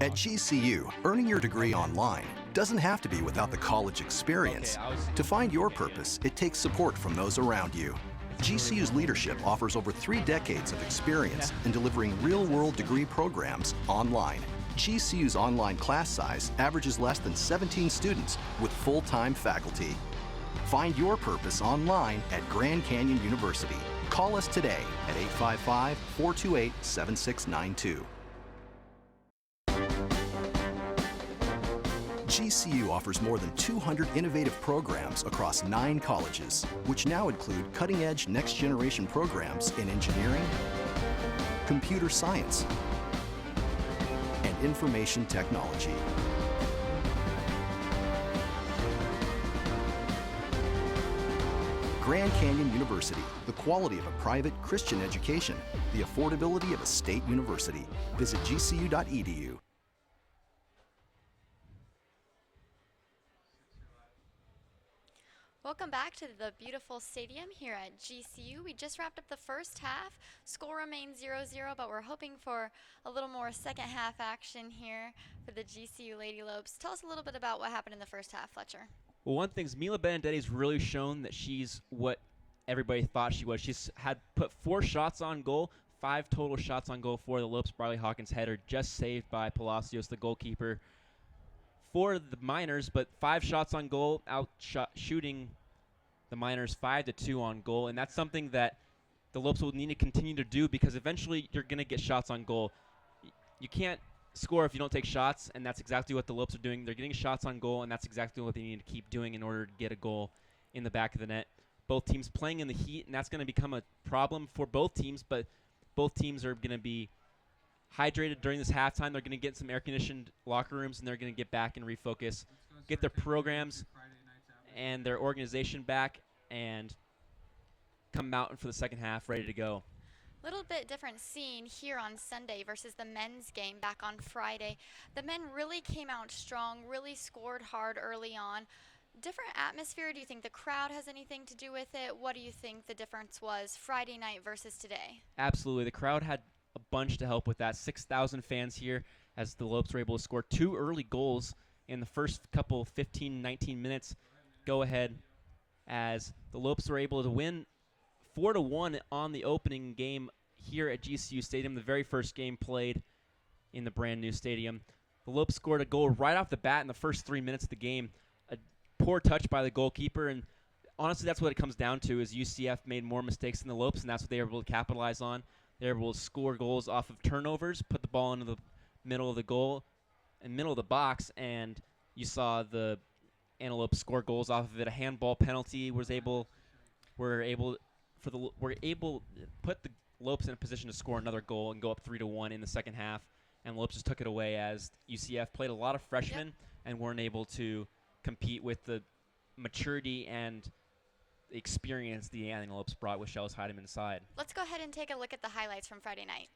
At GCU, earning your degree online doesn't have to be without the college experience. To find your purpose, it takes support from those around you. GCU's leadership offers over 3 decades of experience in delivering real-world degree programs online. GCU's online class size averages less than 17 students with full-time faculty. Find your purpose online at Grand Canyon University. Call us today at 855-428-7692. GCU offers more than 200 innovative programs across 9 colleges, which now include cutting-edge next-generation programs in engineering, computer science, and information technology. Grand Canyon University, the quality of a private Christian education, the affordability of a state university. Visit gcu.edu. Welcome back to the beautiful stadium here at GCU. We just wrapped up the first half. Score remains 0-0, but we're hoping for a little more second half action here for the GCU Lady Lopes. Tell us a little bit about what happened in the first half, Fletcher. Well, one thing's Mila Benedetti's really shown that she's what everybody thought she was. She's had put 4 shots on goal, 5 total shots on goal for the Lopes. Barley Hawkins' header just saved by Palacios, the goalkeeper for the Miners, but 5 shots on goal, shooting the Miners 5-2 on goal, and that's something that the Lopes will need to continue to do because eventually you're going to get shots on goal. You can't score if you don't take shots, and that's exactly what the Lopes are doing. They're getting shots on goal, and that's exactly what they need to keep doing in order to get a goal in the back of the net. Both teams playing in the heat, and that's going to become a problem for both teams, but both teams are going to be hydrated during this halftime. They're going to get some air-conditioned locker rooms, and they're going to get back and refocus, get their programs and their organization back, and come out for the second half ready to go. Little bit different scene here on Sunday versus the men's game back on Friday. The men really came out strong, really scored hard early on. Different atmosphere. Do you think the crowd has anything to do with it? What do you think the difference was Friday night versus today? Absolutely. The crowd had a bunch to help with that. 6,000 fans here as the Lopes were able to score 2 early goals in the first couple 15, 19 minutes. Go ahead as the Lopes were able to win 4-1 on the opening game here at GCU Stadium, the very first game played in the brand new stadium. The Lopes scored a goal right off the bat in the first 3 minutes of the game. A poor touch by the goalkeeper, and honestly that's what it comes down to is UCF made more mistakes than the Lopes, and that's what they were able to capitalize on. They were able to score goals off of turnovers, put the ball into the middle of the goal and middle of the box, and you saw the Antelope score goals off of it. A handball penalty were able to put the Lopes in a position to score another goal and go up 3-1 in the second half, and Lopes just took it away as UCF played a lot of freshmen and weren't able to compete with the maturity and the experience the Antelopes brought with Shells Heidemann inside. Let's go ahead and take a look at the highlights from Friday night.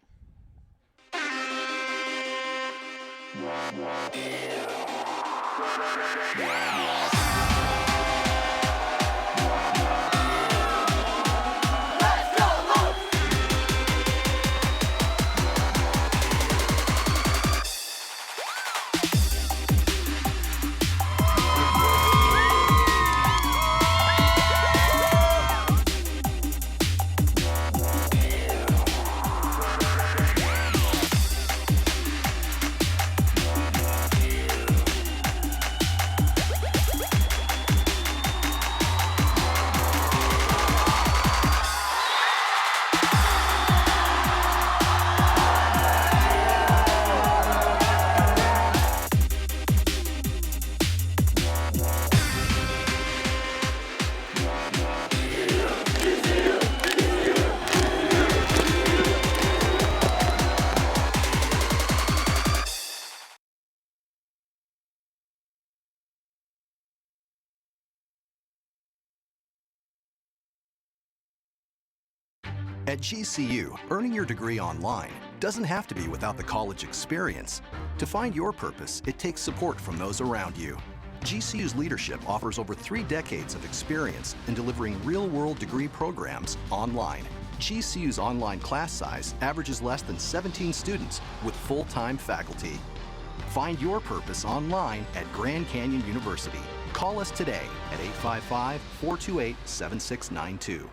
At GCU, earning your degree online doesn't have to be without the college experience. To find your purpose, it takes support from those around you. GCU's leadership offers over 3 decades of experience in delivering real-world degree programs online. GCU's online class size averages less than 17 students with full-time faculty. Find your purpose online at Grand Canyon University. Call us today at 855-428-7692.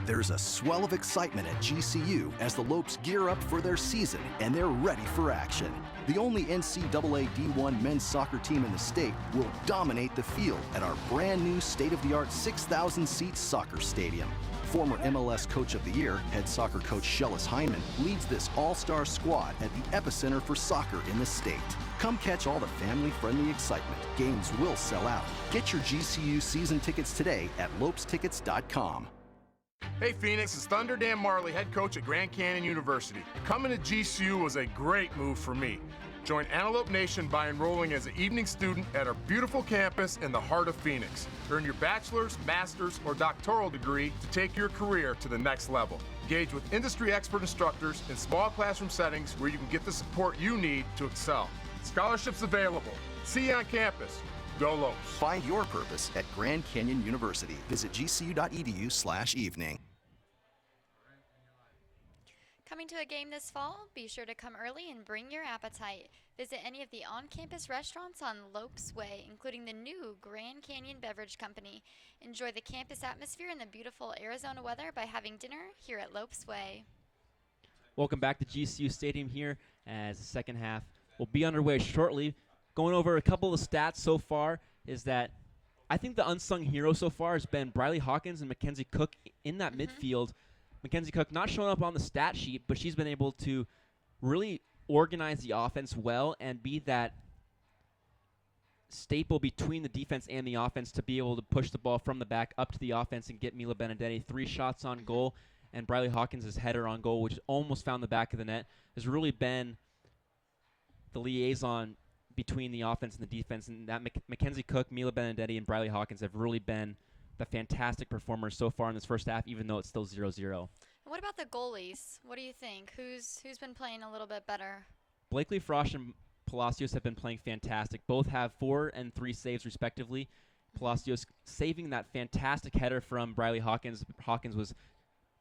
There's a swell of excitement at GCU as the Lopes gear up for their season and they're ready for action. The only NCAA D1 men's soccer team in the state will dominate the field at our brand new state-of-the-art 6,000-seat soccer stadium. Former MLS Coach of the Year, head soccer coach Shellis Hyman, leads this all-star squad at the epicenter for soccer in the state. Come catch all the family-friendly excitement. Games will sell out. Get your GCU season tickets today at lopestickets.com. Hey Phoenix, it's Thunder Dan Marley, head coach at Grand Canyon University. Coming to GCU was a great move for me. Join Antelope Nation by enrolling as an evening student at our beautiful campus in the heart of Phoenix. Earn your bachelor's, master's, or doctoral degree to take your career to the next level. Engage with industry expert instructors in small classroom settings where you can get the support you need to excel. Scholarships available. See you on campus. Go Lopes. Find your purpose at Grand Canyon University. Visit gcu.edu/evening. Coming to a game this fall? Be sure to come early and bring your appetite. Visit any of the on-campus restaurants on Lopes Way, including the new Grand Canyon Beverage Company. Enjoy the campus atmosphere and the beautiful Arizona weather by having dinner here at Lopes Way. Welcome back to GCU Stadium here as the second half will be underway shortly. Going over a couple of stats so far is that I think the unsung hero so far has been Briley Hawkins and Mackenzie Cook in that midfield. Mackenzie Cook not showing up on the stat sheet, but she's been able to really organize the offense well and be that staple between the defense and the offense to be able to push the ball from the back up to the offense and get Mila Benedetti 3 shots on goal. And Briley Hawkins' header on goal, which almost found the back of the net, has really been the liaison between the offense and the defense, and that Mackenzie Cook, Mila Benedetti, and Briley Hawkins have really been the fantastic performers so far in this first half, even though it's still 0-0. What about the goalies? What do you think? Who's been playing a little bit better? Blakely Frosch and Palacios have been playing fantastic. Both have 4 and 3 saves respectively. Palacios saving that fantastic header from Briley Hawkins. Hawkins was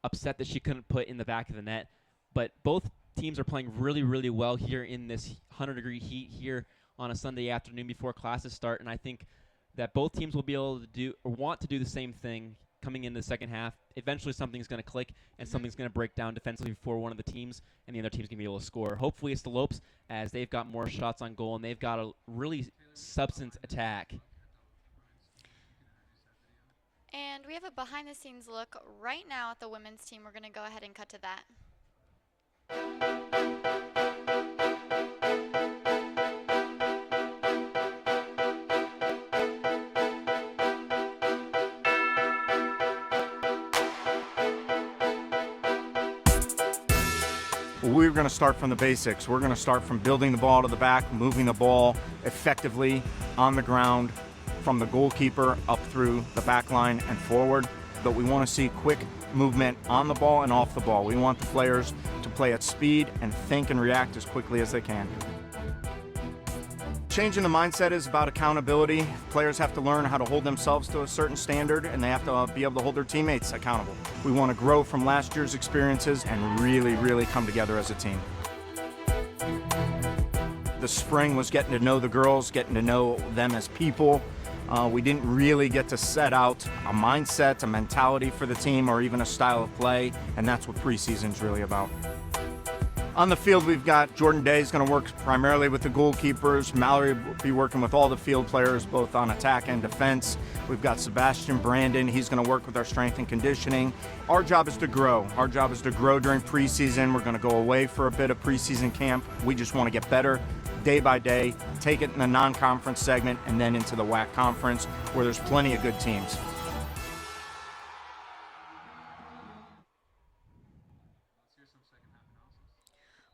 upset that she couldn't put in the back of the net, but both teams are playing really, really well here in this 100-degree heat here on a Sunday afternoon before classes start, and I think that both teams will be able to do or want to do the same thing coming into the second half. Eventually something's going to click and something's going to break down defensively for one of the teams, and the other team's going to be able to score. Hopefully it's the Lopes, as they've got more shots on goal and they've got a really substance attack. And we have a behind-the-scenes look right now at the women's team. We're going to go ahead and cut to that. We're going to start from the basics. We're going to start from building the ball to the back, moving the ball effectively on the ground from the goalkeeper up through the back line and forward. But we want to see quick movement on the ball and off the ball. We want the players to play at speed and think and react as quickly as they can. Changing the mindset is about accountability. Players have to learn how to hold themselves to a certain standard, and they have to be able to hold their teammates accountable. We want to grow from last year's experiences and really, really come together as a team. The spring was getting to know the girls, getting to know them as people. We didn't really get to set out a mindset, a mentality for the team, or even a style of play, and that's what preseason's really about. On the field, we've got Jordan Day is going to work primarily with the goalkeepers. Mallory will be working with all the field players, both on attack and defense. We've got Sebastian Brandon. He's going to work with our strength and conditioning. Our job is to grow. Our job is to grow during preseason. We're going to go away for a bit of preseason camp. We just want to get better day by day, take it in the non-conference segment, and then into the WAC conference, where there's plenty of good teams.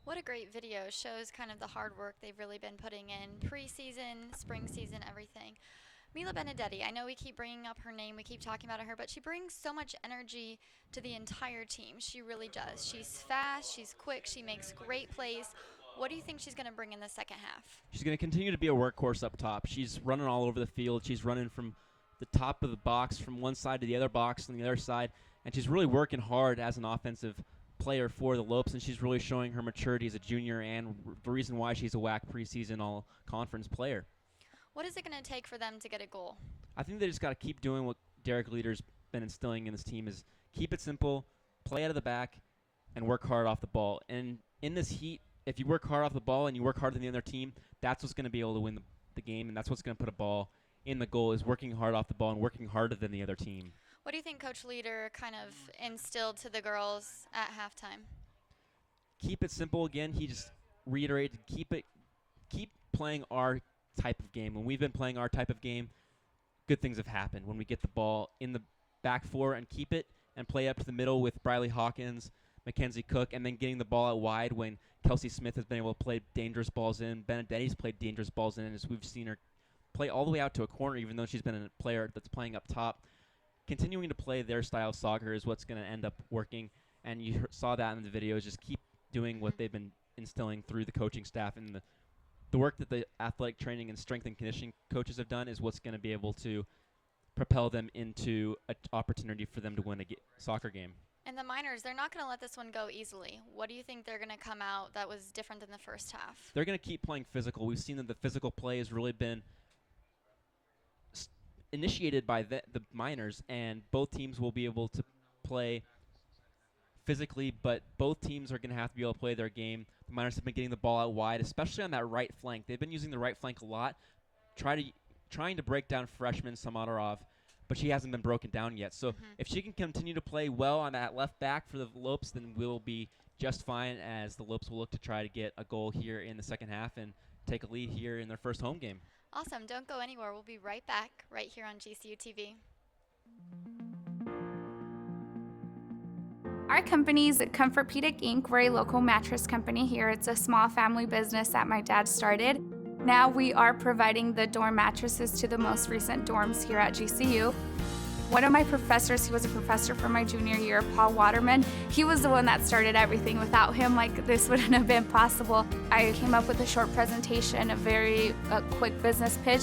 What a great video. Shows kind of the hard work they've really been putting in preseason, spring season, everything. Mila Benedetti, I know we keep bringing up her name, we keep talking about her, but she brings so much energy to the entire team. She really does. She's fast, she's quick, she makes great plays. What do you think she's going to bring in the second half? She's going to continue to be a workhorse up top. She's running all over the field. She's running from the top of the box, from one side to the other box and the other side, and she's really working hard as an offensive player for the Lopes, and she's really showing her maturity as a junior and the reason why she's a WAC preseason all-conference player. What is it going to take for them to get a goal? I think they just got to keep doing what Derek Leader's been instilling in this team, is keep it simple, play out of the back, and work hard off the ball. And in this heat, if you work hard off the ball and you work harder than the other team, that's what's going to be able to win the game, and that's what's going to put a ball in the goal, is working hard off the ball and working harder than the other team. What do you think Coach Leader kind of instilled to the girls at halftime? Keep it simple again. He just reiterated, keep playing our type of game. When we've been playing our type of game, good things have happened. When we get the ball in the back four and keep it and play up to the middle with Briley Hawkins, Mackenzie Cook, and then getting the ball out wide when Kelsey Smith has been able to play dangerous balls in. Benedetti's played dangerous balls in, as we've seen her play all the way out to a corner, even though she's been a player that's playing up top. Continuing to play their style of soccer is what's going to end up working, and you saw that in the videos. Just keep doing what they've been instilling through the coaching staff, and the work that the athletic training and strength and conditioning coaches have done is what's going to be able to propel them into an opportunity for them to win a soccer game. And the Miners, they're not going to let this one go easily. What do you think they're going to come out that was different than the first half? They're going to keep playing physical. We've seen that the physical play has really been initiated by the Miners, and both teams will be able to play physically, but both teams are going to have to be able to play their game. The Miners have been getting the ball out wide, especially on that right flank. They've been using the right flank a lot, trying to break down freshman Samadorov, but she hasn't been broken down yet. So if she can continue to play well on that left back for the Lopes, then we'll be just fine, as the Lopes will look to try to get a goal here in the second half and take a lead here in their first home game. Awesome. Don't go anywhere. We'll be right back right here on GCU TV. Our company's Comfortpedic Inc. We're a local mattress company here. It's a small family business that my dad started. Now we are providing the dorm mattresses to the most recent dorms here at GCU. One of my professors, he was a professor for my junior year, Paul Waterman, he was the one that started everything. Without him, this wouldn't have been possible. I came up with a short presentation, a very quick business pitch.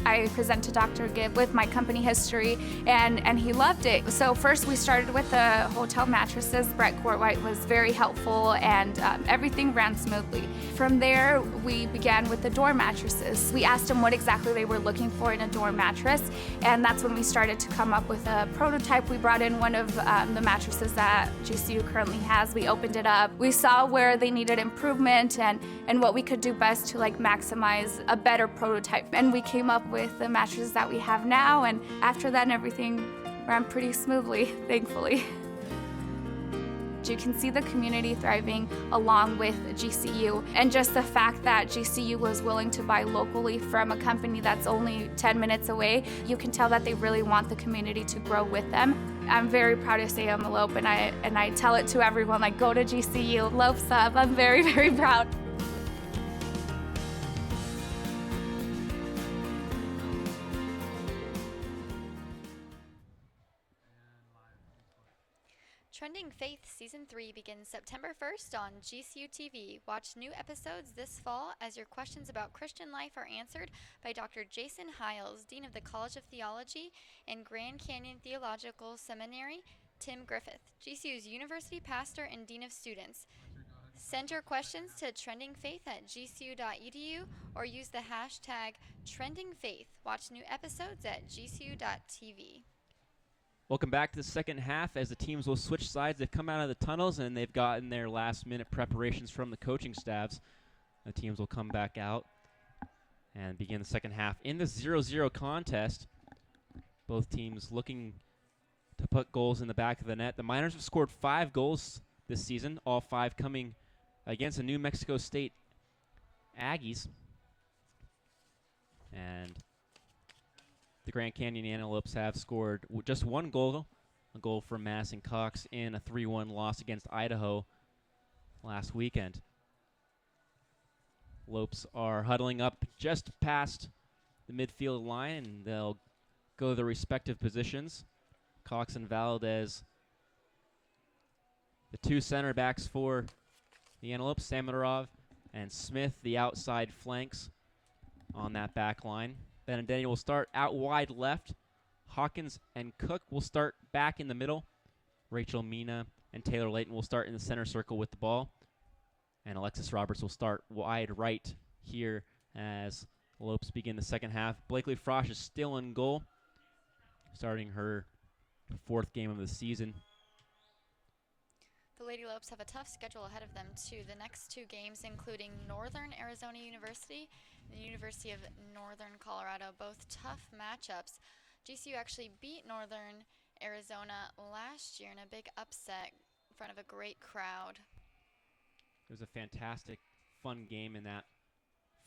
I presented Dr. Gibb with my company history, and he loved it. So first we started with the hotel mattresses. Brett Courtwhite was very helpful, and everything ran smoothly. From there, we began with the dorm mattresses. We asked them what exactly they were looking for in a dorm mattress, and that's when we started to come up with a prototype. We brought in one of the mattresses that GCU currently has. We opened it up. We saw where they needed improvement and what we could do best to maximize a better prototype. And we came up with the mattresses that we have now, and after that everything ran pretty smoothly, thankfully. You can see the community thriving along with GCU, and just the fact that GCU was willing to buy locally from a company that's only 10 minutes away, you can tell that they really want the community to grow with them. I'm very proud to say I'm a Lope, and I tell it to everyone, go to GCU, Lopes up. I'm very, very proud. Trending Faith Season 3 begins September 1st on GCU TV. Watch new episodes this fall as your questions about Christian life are answered by Dr. Jason Hiles, Dean of the College of Theology and Grand Canyon Theological Seminary, Tim Griffith, GCU's University Pastor and Dean of Students. Send your questions to trendingfaith@gcu.edu or use the hashtag trendingfaith. Watch new episodes at gcu.tv. Welcome back to the second half as the teams will switch sides. They've come out of the tunnels and they've gotten their last-minute preparations from the coaching staffs. The teams will come back out and begin the second half in the 0-0 contest. Both teams looking to put goals in the back of the net. The Miners have scored 5 goals this season, all 5 coming against the New Mexico State Aggies. And the Grand Canyon Antelopes have scored just 1 goal, a goal from Madison Cox in a 3-1 loss against Idaho last weekend. Lopes are huddling up just past the midfield line, and they'll go to their respective positions. Cox and Valdez, the 2 center backs for the Antelopes, Samadorov and Smith, the outside flanks on that back line. Benedetti will start out wide left. Hawkins and Cook will start back in the middle. Rachel Mina and Taylor Layton will start in the center circle with the ball. And Alexis Roberts will start wide right here as Lopes begin the second half. Blakely Frosch is still in goal, starting her 4th game of the season. The Lady Lopes have a tough schedule ahead of them, too. The next 2 games, including Northern Arizona University and the University of Northern Colorado, both tough matchups. GCU actually beat Northern Arizona last year in a big upset in front of a great crowd. It was a fantastic, fun game in that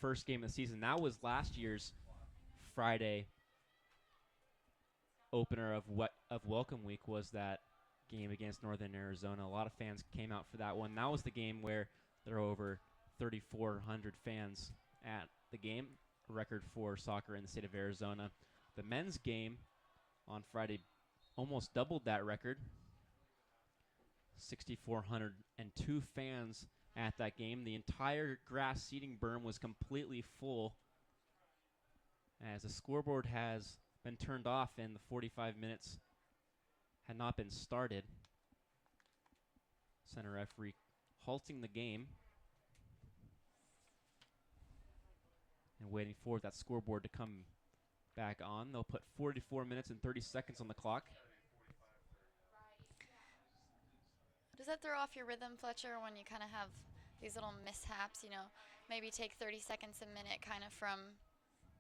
first game of the season. That was last year's Friday opener of Welcome Week, was that game against Northern Arizona. A lot of fans came out for that one. That was the game where there were over 3,400 fans at the game, a record for soccer in the state of Arizona. The men's game on Friday almost doubled that record. 6,402 fans at that game. The entire grass seating berm was completely full, as the scoreboard has been turned off and the 45 minutes had not been started. Center referee halting the game and waiting for that scoreboard to come back on. They'll put 44 minutes and 30 seconds on the clock. Does that throw off your rhythm, Fletcher, when you kind of have these little mishaps, you know, maybe take 30 seconds a minute kind of from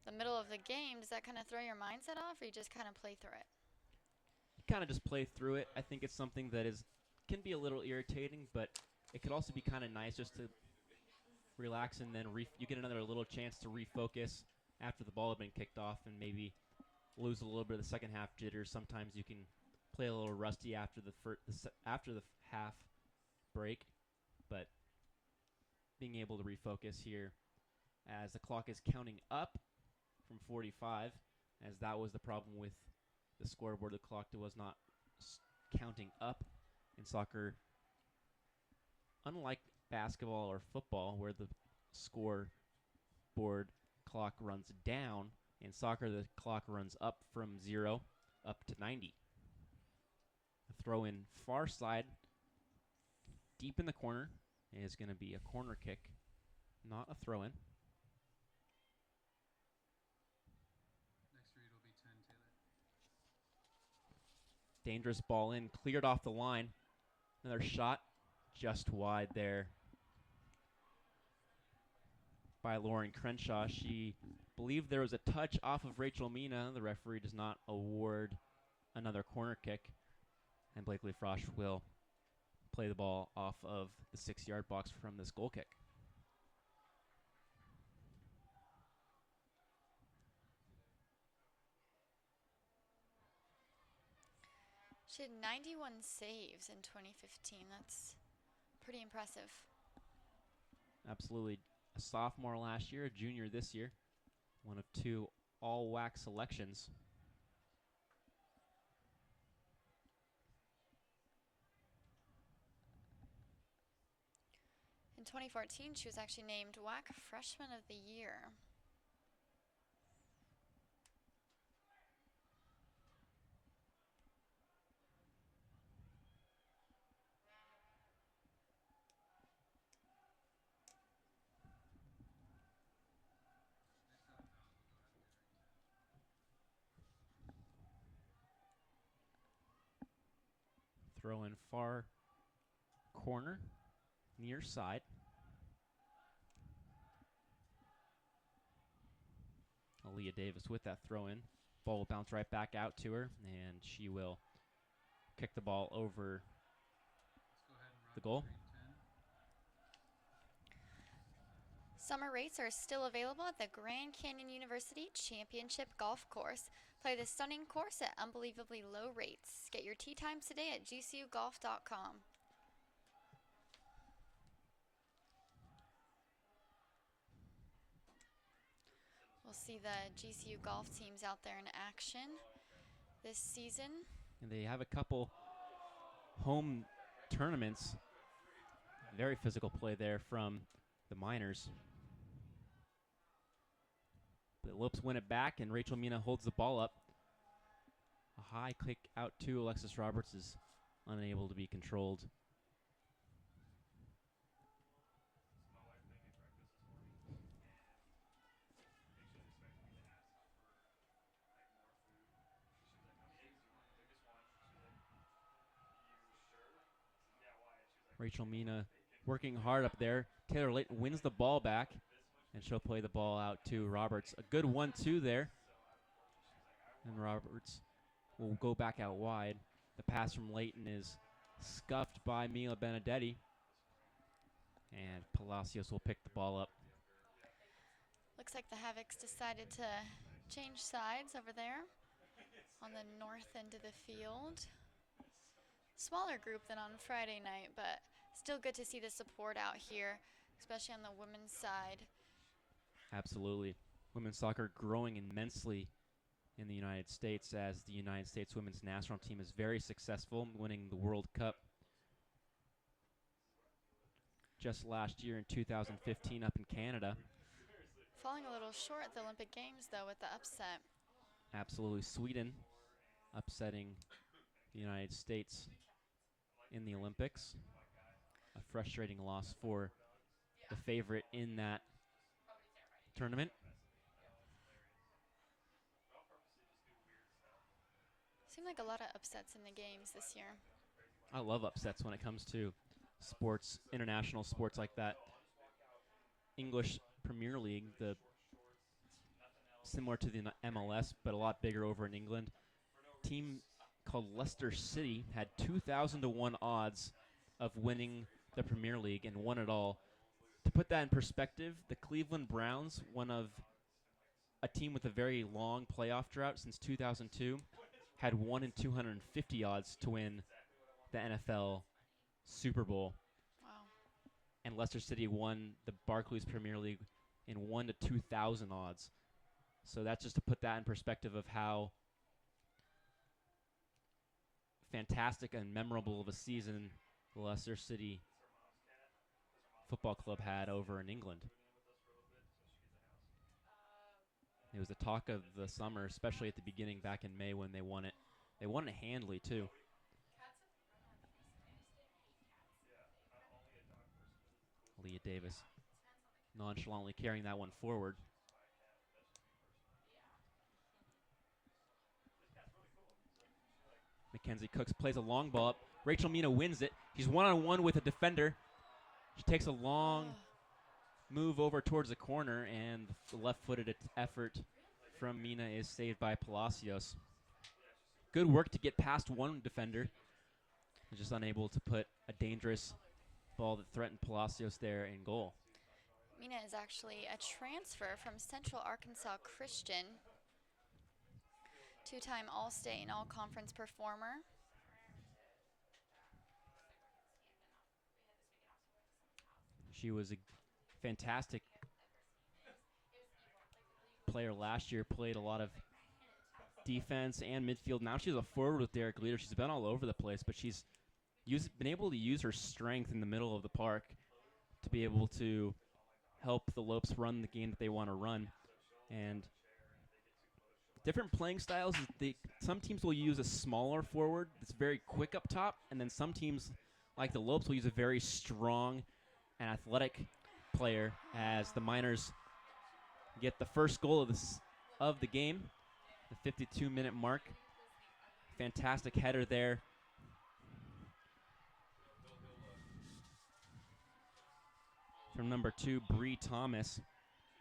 the middle of the game? Does that kind of throw your mindset off, or you just kind of play through it? You kind of just play through it. I think it's something that can be a little irritating, but it could also be kind of nice just to relax, and then you get another little chance to refocus after the ball had been kicked off and maybe lose a little bit of the second half jitters. Sometimes you can play a little rusty after the half break, but being able to refocus here as the clock is counting up from 45, as that was the problem with the scoreboard. The clock was not counting up in soccer. Unlike basketball or football, where the scoreboard clock runs down, in soccer the clock runs up from 0 up to 90. A throw in far side, deep in the corner, is going to be a corner kick, not a throw in. Next read will be 10, Taylor. Dangerous ball in, cleared off the line. Another shot just wide there by Lauren Crenshaw. She believed there was a touch off of Rachel Mina. The referee does not award another corner kick, and Blakely Frosch will play the ball off of the 6-yard box from this goal kick. She had 91 saves in 2015. That's pretty impressive. Absolutely. A sophomore last year, a junior this year. One of 2 all-WAC selections. In 2014, she was actually named WAC Freshman of the Year. Throw in far corner, near side. Aaliyah Davis with that throw in. Ball will bounce right back out to her, and she will kick the ball over the goal. Summer rates are still available at the Grand Canyon University Championship Golf Course. Play this stunning course at unbelievably low rates. Get your tee times today at gcugolf.com. We'll see the GCU golf teams out there in action this season. And they have a couple home tournaments. Very physical play there from the Miners. The Lopes win it back, and Rachel Mina holds the ball up. A high kick out to Alexis Roberts is unable to be controlled. Rachel Mina working hard up there. Taylor Layton wins the ball back, and she'll play the ball out to Roberts. A good 1-2 there. And Roberts will go back out wide. The pass from Layton is scuffed by Mila Benedetti. And Palacios will pick the ball up. Looks like the Havocs decided to change sides over there on the north end of the field. Smaller group than on Friday night, but still good to see the support out here, especially on the women's side. Absolutely. Women's soccer growing immensely in the United States, as the United States women's national team is very successful, winning the World Cup just last year in 2015 up in Canada. Falling a little short at the Olympic Games, though, with the upset. Absolutely. Sweden upsetting the United States in the Olympics. A frustrating loss for the favorite in that tournament. Seemed like a lot of upsets in the games this year. I love upsets when it comes to sports, international sports like that. English Premier League, similar to the MLS, but a lot bigger over in England. Team called Leicester City had 2,000 to 1 odds of winning the Premier League and won it all. To put that in perspective, the Cleveland Browns, one of a team with a very long playoff drought since 2002, had 1 in 250 odds to win the NFL Super Bowl. Wow. And Leicester City won the Barclays Premier League in 1 to 2,000 odds. So that's just to put that in perspective of how fantastic and memorable of a season the Leicester City Football Club had over in England. It was the talk of the summer, especially at the beginning back in May when they won it. They won it handily, too. Leah Davis nonchalantly carrying that one forward. Mackenzie Cooks plays a long ball up. Rachel Mina wins it. She's one-on-one with a defender. She takes a long move over towards the corner, and the left-footed effort from Mina is saved by Palacios. Good work to get past one defender. Just unable to put a dangerous ball that threatened Palacios there in goal. Mina is actually a transfer from Central Arkansas Christian. Two-time All-State and All-Conference performer. She was a fantastic player last year, played a lot of defense and midfield. Now she's a forward with Derek Leader. She's been all over the place, but she's been able to use her strength in the middle of the park to be able to help the Lopes run the game that they want to run. And different playing styles, some teams will use a smaller forward that's very quick up top, and then some teams, like the Lopes, will use a very strong and athletic player, as the Miners get the first goal of the game, the 52-minute mark. Fantastic header there. From number 2, Bree Thomas.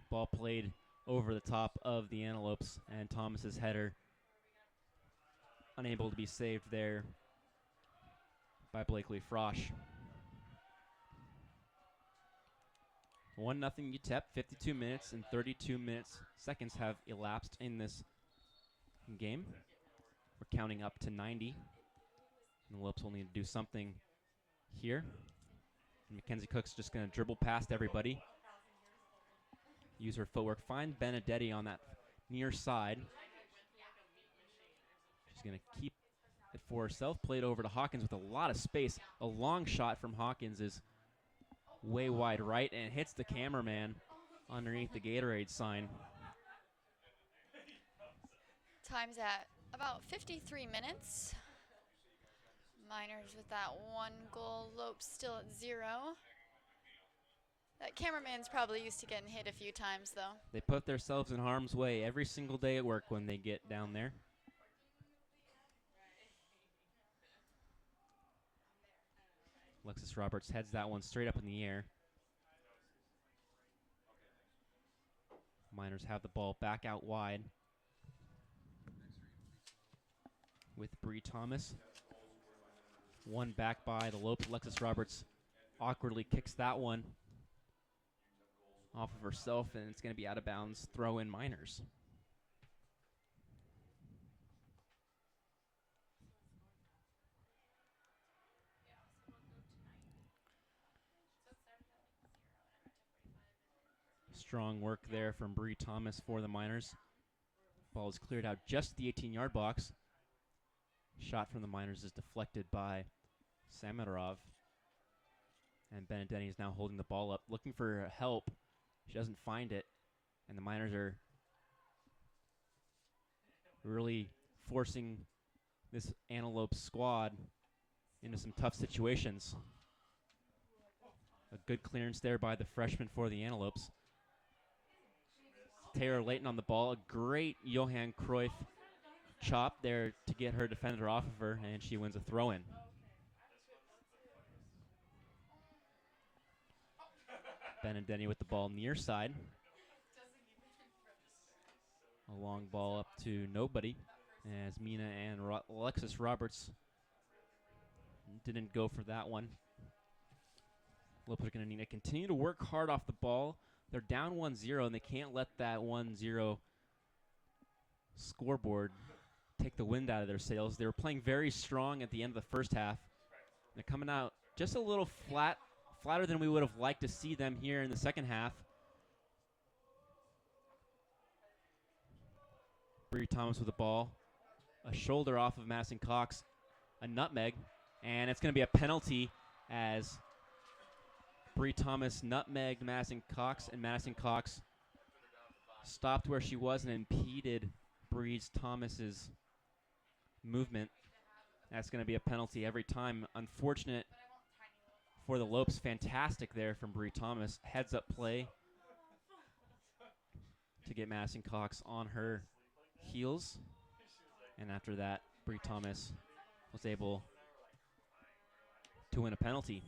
Ball played over the top of the Antelopes, and Thomas's header unable to be saved there by Blakely Frosch. 1-0 UTEP, 52 minutes and 32 seconds have elapsed in this game. We're counting up to 90. And the Lopes will need to do something here. And Mackenzie Cook's just going to dribble past everybody. Use her footwork. Find Benedetti on that near side. She's going to keep it for herself. Played over to Hawkins with a lot of space. A long shot from Hawkins is way wide right and hits the cameraman underneath the Gatorade sign. Time's at about 53 minutes. Miners with that 1 goal. Lopes still at 0. That cameraman's probably used to getting hit a few times, though. They put themselves in harm's way every single day at work when they get down there. Alexis Roberts heads that one straight up in the air. Miners have the ball back out wide with Bree Thomas. One back by the Lopes. Alexis Roberts awkwardly kicks that one off of herself, and it's going to be out of bounds. Throw in Miners. Strong work there from Bree Thomas for the Miners. Ball is cleared out just the 18-yard box. Shot from the Miners is deflected by Samadorov. And Benedetti is now holding the ball up, looking for help. She doesn't find it. And the Miners are really forcing this Antelope squad into some tough situations. A good clearance there by the freshman for the Antelopes. Taylor Layton on the ball. A great Johan Cruyff chop there to get her defender off of her, and she wins a throw-in. Benedetti with the ball near side. A long ball up to nobody as Mina and Alexis Roberts didn't go for that one. Lopes are going to need to continue to work hard off the ball. They're down 1-0, and they can't let that 1-0 scoreboard take the wind out of their sails. They were playing very strong at the end of the first half. They're coming out just a little flatter than we would have liked to see them here in the second half. Bree Thomas with the ball. A shoulder off of Madison Cox. A nutmeg. And it's going to be a penalty as Bree Thomas nutmegged Madison Cox, and Madison Cox stopped where she was and impeded Bree Thomas's movement. That's going to be a penalty every time. Unfortunate for the Lopes. Fantastic there from Bree Thomas. Heads up play to get Madison Cox on her heels. And after that, Bree Thomas was able to win a penalty.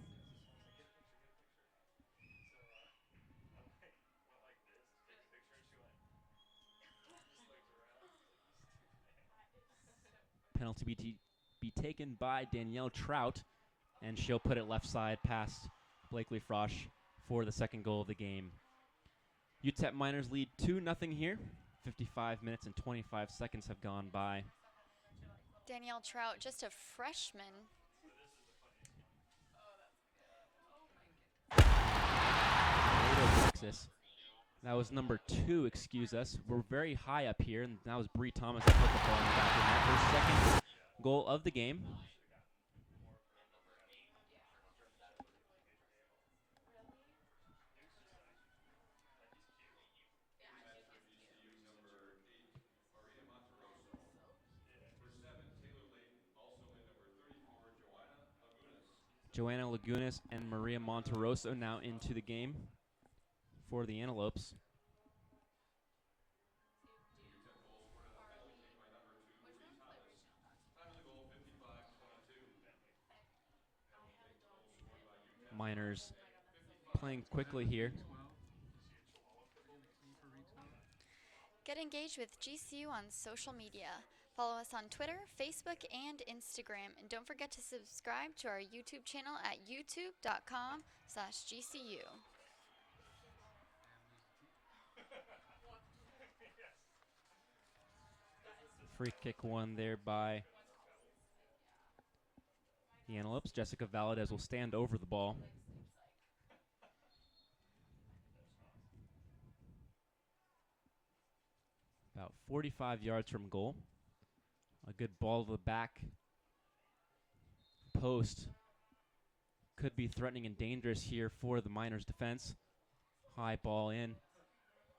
Penalty be taken by Danielle Trout, and she'll put it left side past Blakely Frosch for the second goal of the game. UTEP Miners lead 2-0 here. 55 minutes and 25 seconds have gone by. Danielle Trout, just a freshman. Texas. That was number 2, excuse us. We're very high up here, and that was Bree Thomas that put the ball in the back of the net. Her second goal of the game. Joanna Lagunas and Maria Monteroso now into the game for the Antelopes. Miners playing quickly here. Get engaged with GCU on social media. Follow us on Twitter, Facebook, and Instagram. And don't forget to subscribe to our YouTube channel at youtube.com/GCU. Free kick won there by the Antelopes. Jessica Valadez will stand over the ball. About 45 yards from goal. A good ball to the back post. Could be threatening and dangerous here for the Miners defense. High ball in.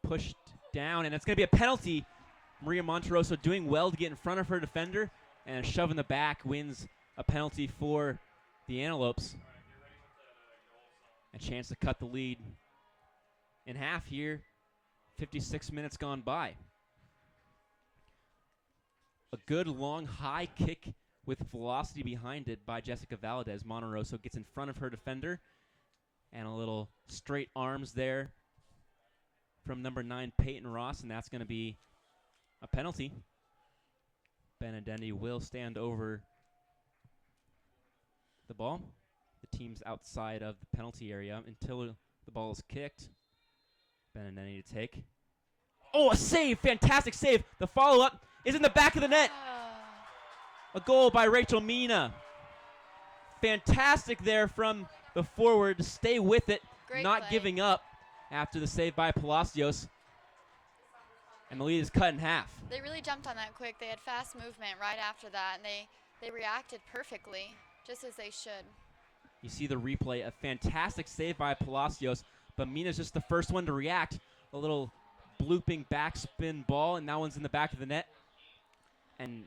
Pushed down, and it's going to be a penalty. Maria Monteroso doing well to get in front of her defender, and a shove in the back wins a penalty for the Antelopes. A chance to cut the lead in half here. 56 minutes gone by. A good long high kick with velocity behind it by Jessica Valadez. Monteroso gets in front of her defender, and a little straight arms there from number 9, Peyton Ross, and that's going to be a penalty. Benedetti will stand over the ball. The team's outside of the penalty area until the ball is kicked. Benedetti to take. Oh, a save! Fantastic save! The follow-up is in the back of the net. A goal by Rachel Mina. Fantastic there from the forward to stay with it, Great not play. giving up after the save by Palacios. And the lead is cut in half. They really jumped on that quick. They had fast movement right after that, and they reacted perfectly, just as they should. You see the replay, a fantastic save by Palacios, but Mina's just the first one to react. A little blooping backspin ball, and that one's in the back of the net. And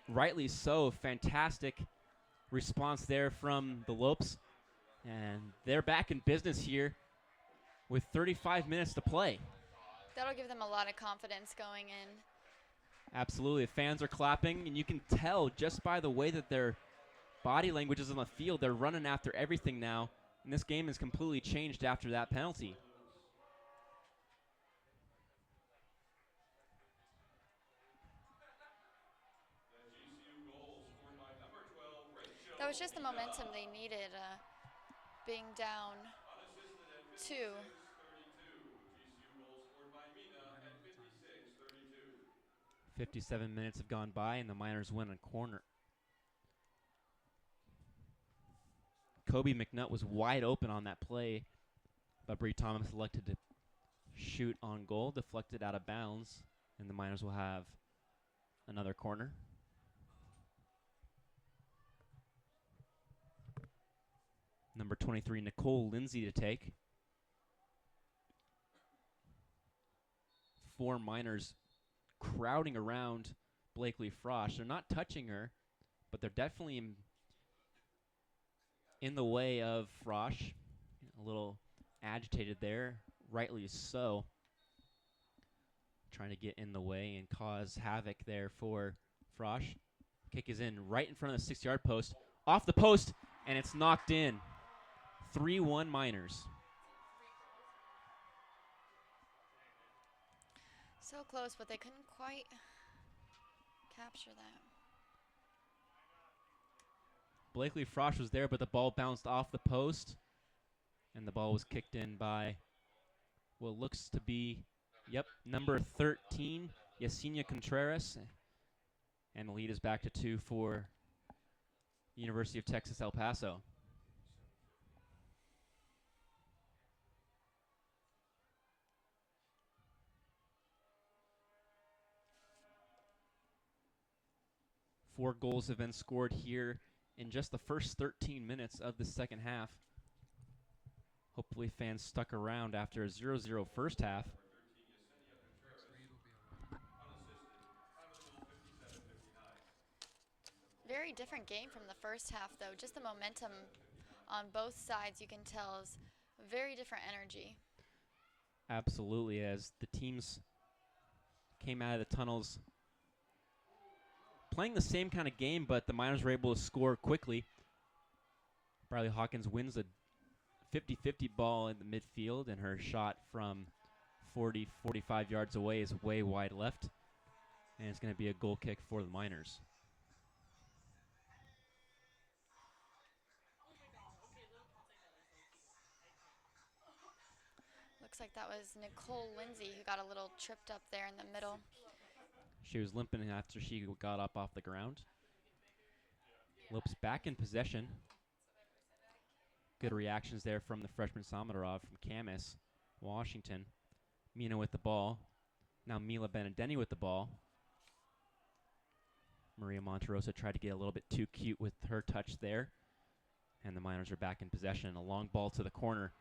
rightly so, fantastic response there from the Lopes. And they're back in business here with 35 minutes to play. That'll give them a lot of confidence going in. Absolutely. The fans are clapping, and you can tell just by the way that their body language is on the field. They're running after everything now, and this game has completely changed after that penalty. That was just the momentum they needed, being down 2. 57 minutes have gone by, and the Miners win on corner. Kobe McNutt was wide open on that play, but Bree Thomas elected to shoot on goal, deflected out of bounds, and the Miners will have another corner. Number 23, Nicole Lindsay to take. 4 Miners crowding around Blakely Frosch. They're not touching her, but they're definitely in the way of Frosch. A little agitated there, rightly so. Trying to get in the way and cause havoc there for Frosch. Kick is in right in front of the 6-yard post. Off the post, and it's knocked in. 3-1 Miners. So close, but they couldn't quite capture that. Blakely Frosch was there, but the ball bounced off the post, and the ball was kicked in by what looks to be, number 13, Yesenia Contreras. And the lead is back to 2 for University of Texas El Paso. Four goals have been scored here in just the first 13 minutes of the second half. Hopefully fans stuck around after a 0-0 first half. Very different game from the first half, though. Just the momentum on both sides, you can tell, is very different energy. Absolutely, as the teams came out of the tunnels playing the same kind of game, but the Miners were able to score quickly. Briley Hawkins wins a 50-50 ball in the midfield, and her shot from 40-45 yards away is way wide left, and it's going to be a goal kick for the Miners. Looks like that was Nicole Lindsay who got a little tripped up there in the middle. She was limping after she got up off the ground. Lopes back in possession. Good reactions there from the freshman Samadorov from Camas, Washington. Mina with the ball. Now Mila Benedetti with the ball. Maria Monterosa tried to get a little bit too cute with her touch there. And the Miners are back in possession. A long ball to the corner.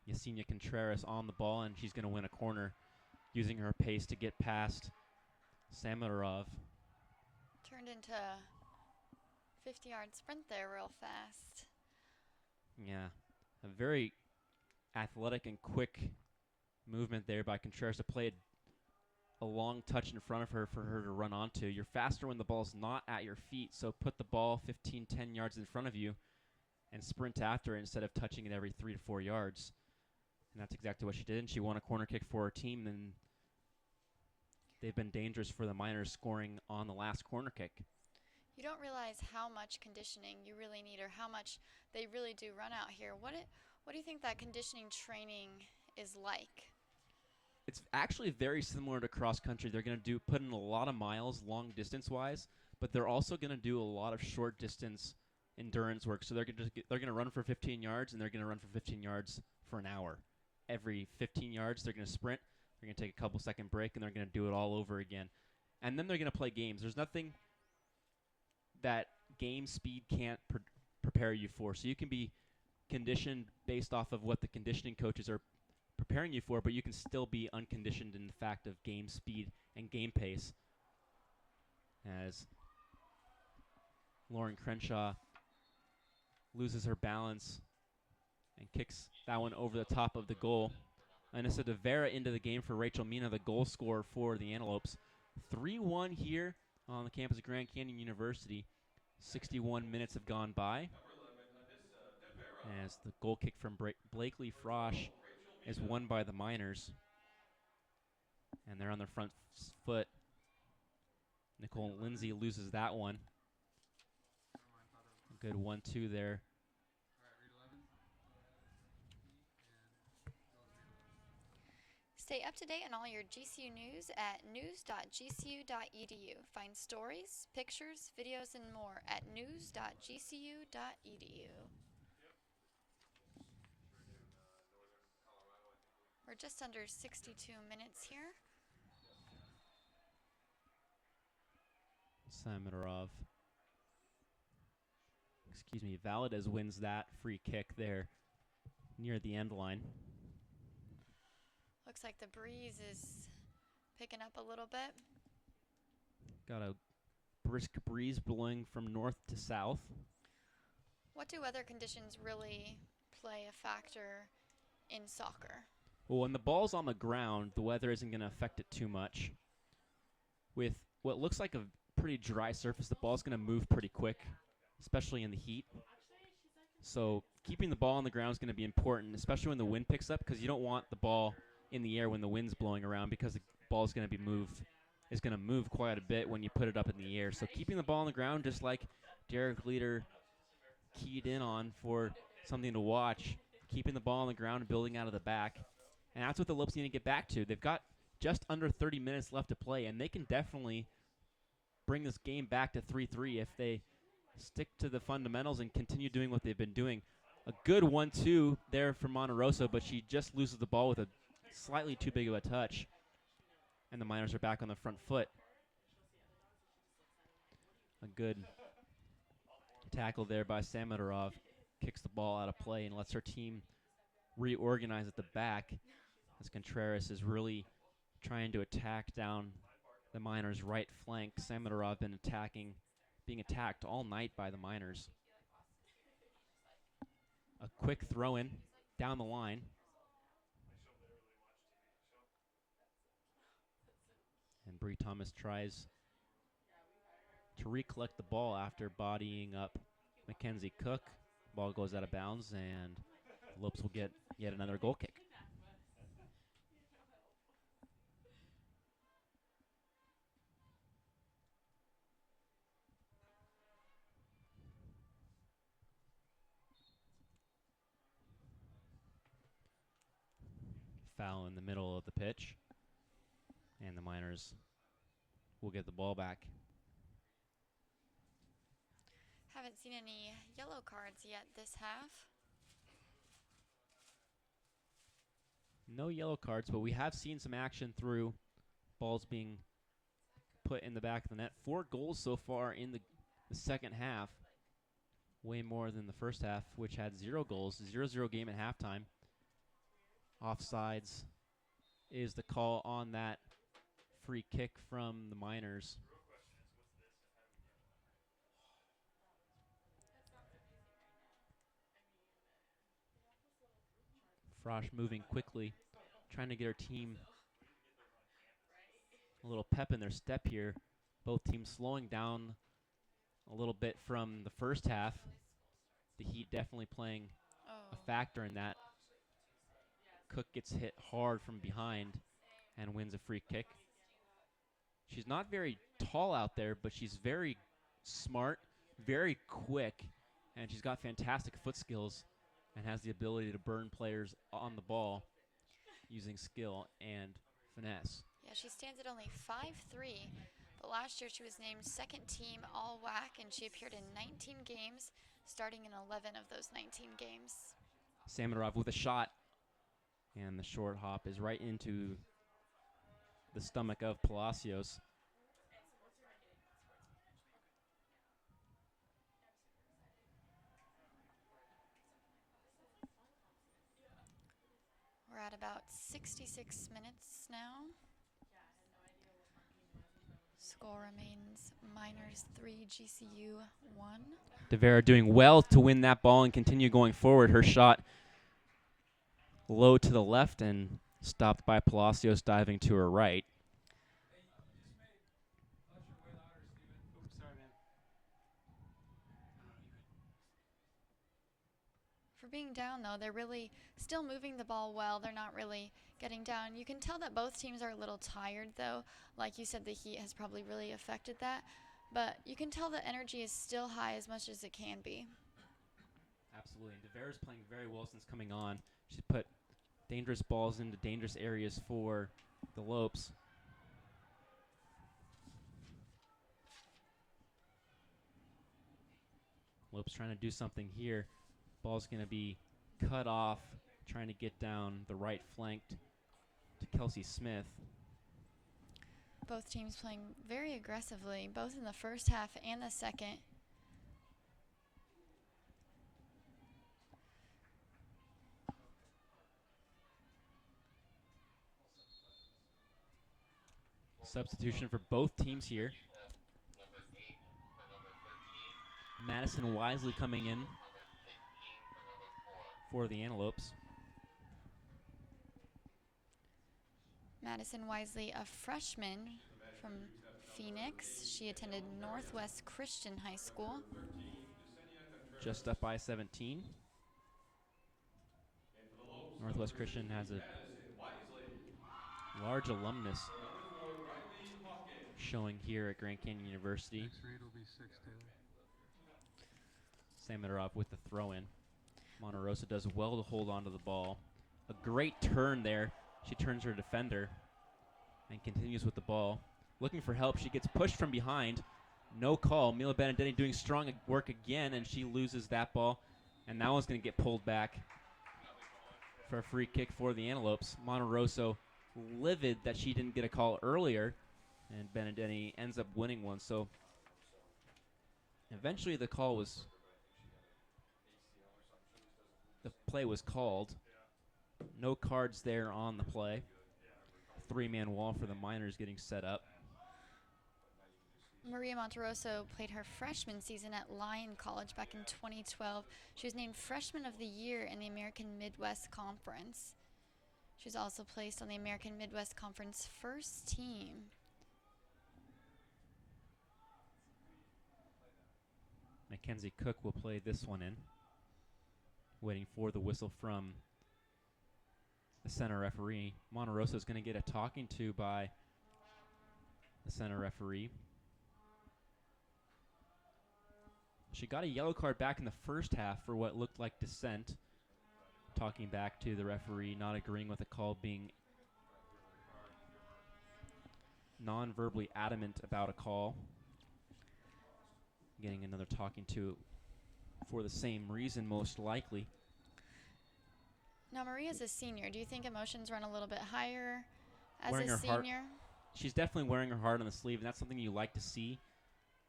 Yesenia Contreras on the ball, and she's going to win a corner using her pace to get past Samadorov. Turned into a 50-yard sprint there real fast. Yeah, a very athletic and quick movement there by Contreras to play it a long touch in front of her for her to run onto. You're faster when the ball's not at your feet, so put the ball 15, 10 yards in front of you and sprint after it instead of touching it every 3 to 4 yards. And that's exactly what she did, and she won a corner kick for her team, and they've been dangerous for the Miners scoring on the last corner kick. You don't realize how much conditioning you really need, or how much they really do run out here. What do you think that conditioning training is like? It's actually very similar to cross country. They're going to put in a lot of miles long distance wise, but they're also going to do a lot of short distance endurance work. So they're going to run for 15 yards, and they're going to run for 15 yards for an hour. Every 15 yards, they're going to sprint. They're going to take a couple second break, and they're going to do it all over again. And then they're going to play games. There's nothing that game speed can't prepare you for. So you can be conditioned based off of what the conditioning coaches are preparing you for, but you can still be unconditioned in the fact of game speed and game pace. As Lauren Crenshaw loses her balance and kicks that one over the top of the goal. Anissa De Vera into the game for Rachel Mina, the goal scorer for the Antelopes. 3-1 here on the campus of Grand Canyon University. 61 minutes have gone by as the goal kick from Blakely Frosch is won by the Miners. And they're on their front foot. Nicole Lindsay loses that one. A good 1-2 there. Stay up to date on all your GCU news at news.gcu.edu. Find stories, pictures, videos, and more at news.gcu.edu. We're just under 62 minutes here. Valadez wins that free kick there near the end line. Looks like the breeze is picking up a little bit. Got a brisk breeze blowing from north to south. What do weather conditions really play a factor in soccer? Well, when the ball's on the ground, the weather isn't going to affect it too much. With what looks like a pretty dry surface, the ball's going to move pretty quick, especially in the heat. So keeping the ball on the ground is going to be important, especially when the wind picks up, because you don't want the ball in the air when the wind's blowing around, because the ball is going to move quite a bit when you put it up in the air. So keeping the ball on the ground, just like Derek Leader keyed in on for something to watch, keeping the ball on the ground and building out of the back. And that's what the Lopes need to get back to. They've got just under 30 minutes left to play, and they can definitely bring this game back to 3-3 if they stick to the fundamentals and continue doing what they've been doing. A good 1-2 there from Monterosso, but she just loses the ball with a slightly too big of a touch. And the Miners are back on the front foot. A good tackle there by Samadorov. Kicks the ball out of play and lets her team reorganize at the back as Contreras is really trying to attack down the Miners' right flank. Samadorov been being attacked all night by the Miners. A quick throw in down the line. And Bree Thomas tries to recollect the ball after bodying up Mackenzie Cook. Ball goes out of bounds, and the Lopes will get yet another goal kick. Foul in the middle of the pitch. And the Miners will get the ball back. Haven't seen any yellow cards yet this half. No yellow cards, but we have seen some action through balls being put in the back of the net. 4 goals so far in the second half. Way more than the first half, which had 0 goals. 0-0 game at halftime. Offsides is the call on that free kick from the Miners. Frosch moving quickly, trying to get her team a little pep in their step here. Both teams slowing down a little bit from the first half. The Heat definitely playing a factor in that. Cook gets hit hard from behind and wins a free kick. She's not very tall out there, but she's very smart, very quick, and she's got fantastic foot skills and has the ability to burn players on the ball using skill and finesse. Yeah, she stands at only 5'3", but last year she was named second team All-WAC, and she appeared in 19 games, starting in 11 of those 19 games. Samadorov with a shot, and the short hop is right into the stomach of Palacios. We're at about 66 minutes now. Score remains Miners 3, GCU 1. DeVera doing well to win that ball and continue going forward. Her shot low to the left and stopped by Palacios diving to her right. For being down, though, they're really still moving the ball well. They're not really getting down. You can tell that both teams are a little tired, though. Like you said, the Heat has probably really affected that. But you can tell the energy is still high as much as it can be. Absolutely. And DeVera's playing very well since coming on. She's put dangerous balls into dangerous areas for the Lopes. Lopes trying to do something here. Ball's going to be cut off, trying to get down the right flank to Kelsey Smith. Both teams playing very aggressively, both in the first half and the second. Substitution for both teams here. Madison Wisely coming in for the Antelopes. Madison Wisely, a freshman from Phoenix. She attended Northwest Christian High School. Just up by 17. Northwest Christian has a large alumnus showing here at Grand Canyon University. Next read will be 6, Taylor. Samadorov with the throw-in. Monterosa does well to hold on to the ball. A great turn there. She turns her defender and continues with the ball. Looking for help. She gets pushed from behind. No call. Mila Benedetti doing strong work again, and she loses that ball. And that one's going to get pulled back for a free kick for the Antelopes. Monterosa livid that she didn't get a call earlier, and Benedetti ends up winning one. So eventually the play was called. No cards there on the play. Three-man wall for the Miners getting set up. Maria Monteroso played her freshman season at Lyon College back in 2012. She was named Freshman of the Year in the American Midwest Conference. She was also placed on the American Midwest Conference first team. Mackenzie Cook will play this one in. Waiting for the whistle from the center referee. Monterosa is going to get a talking to by the center referee. She got a yellow card back in the first half for what looked like dissent. Talking back to the referee, not agreeing with the call, being non-verbally adamant about a call. Getting another talking to for the same reason, most likely. Now, Maria's a senior. Do you think emotions run a little bit higher as Wearing a her heart- senior? She's definitely wearing her heart on the sleeve, and that's something you like to see.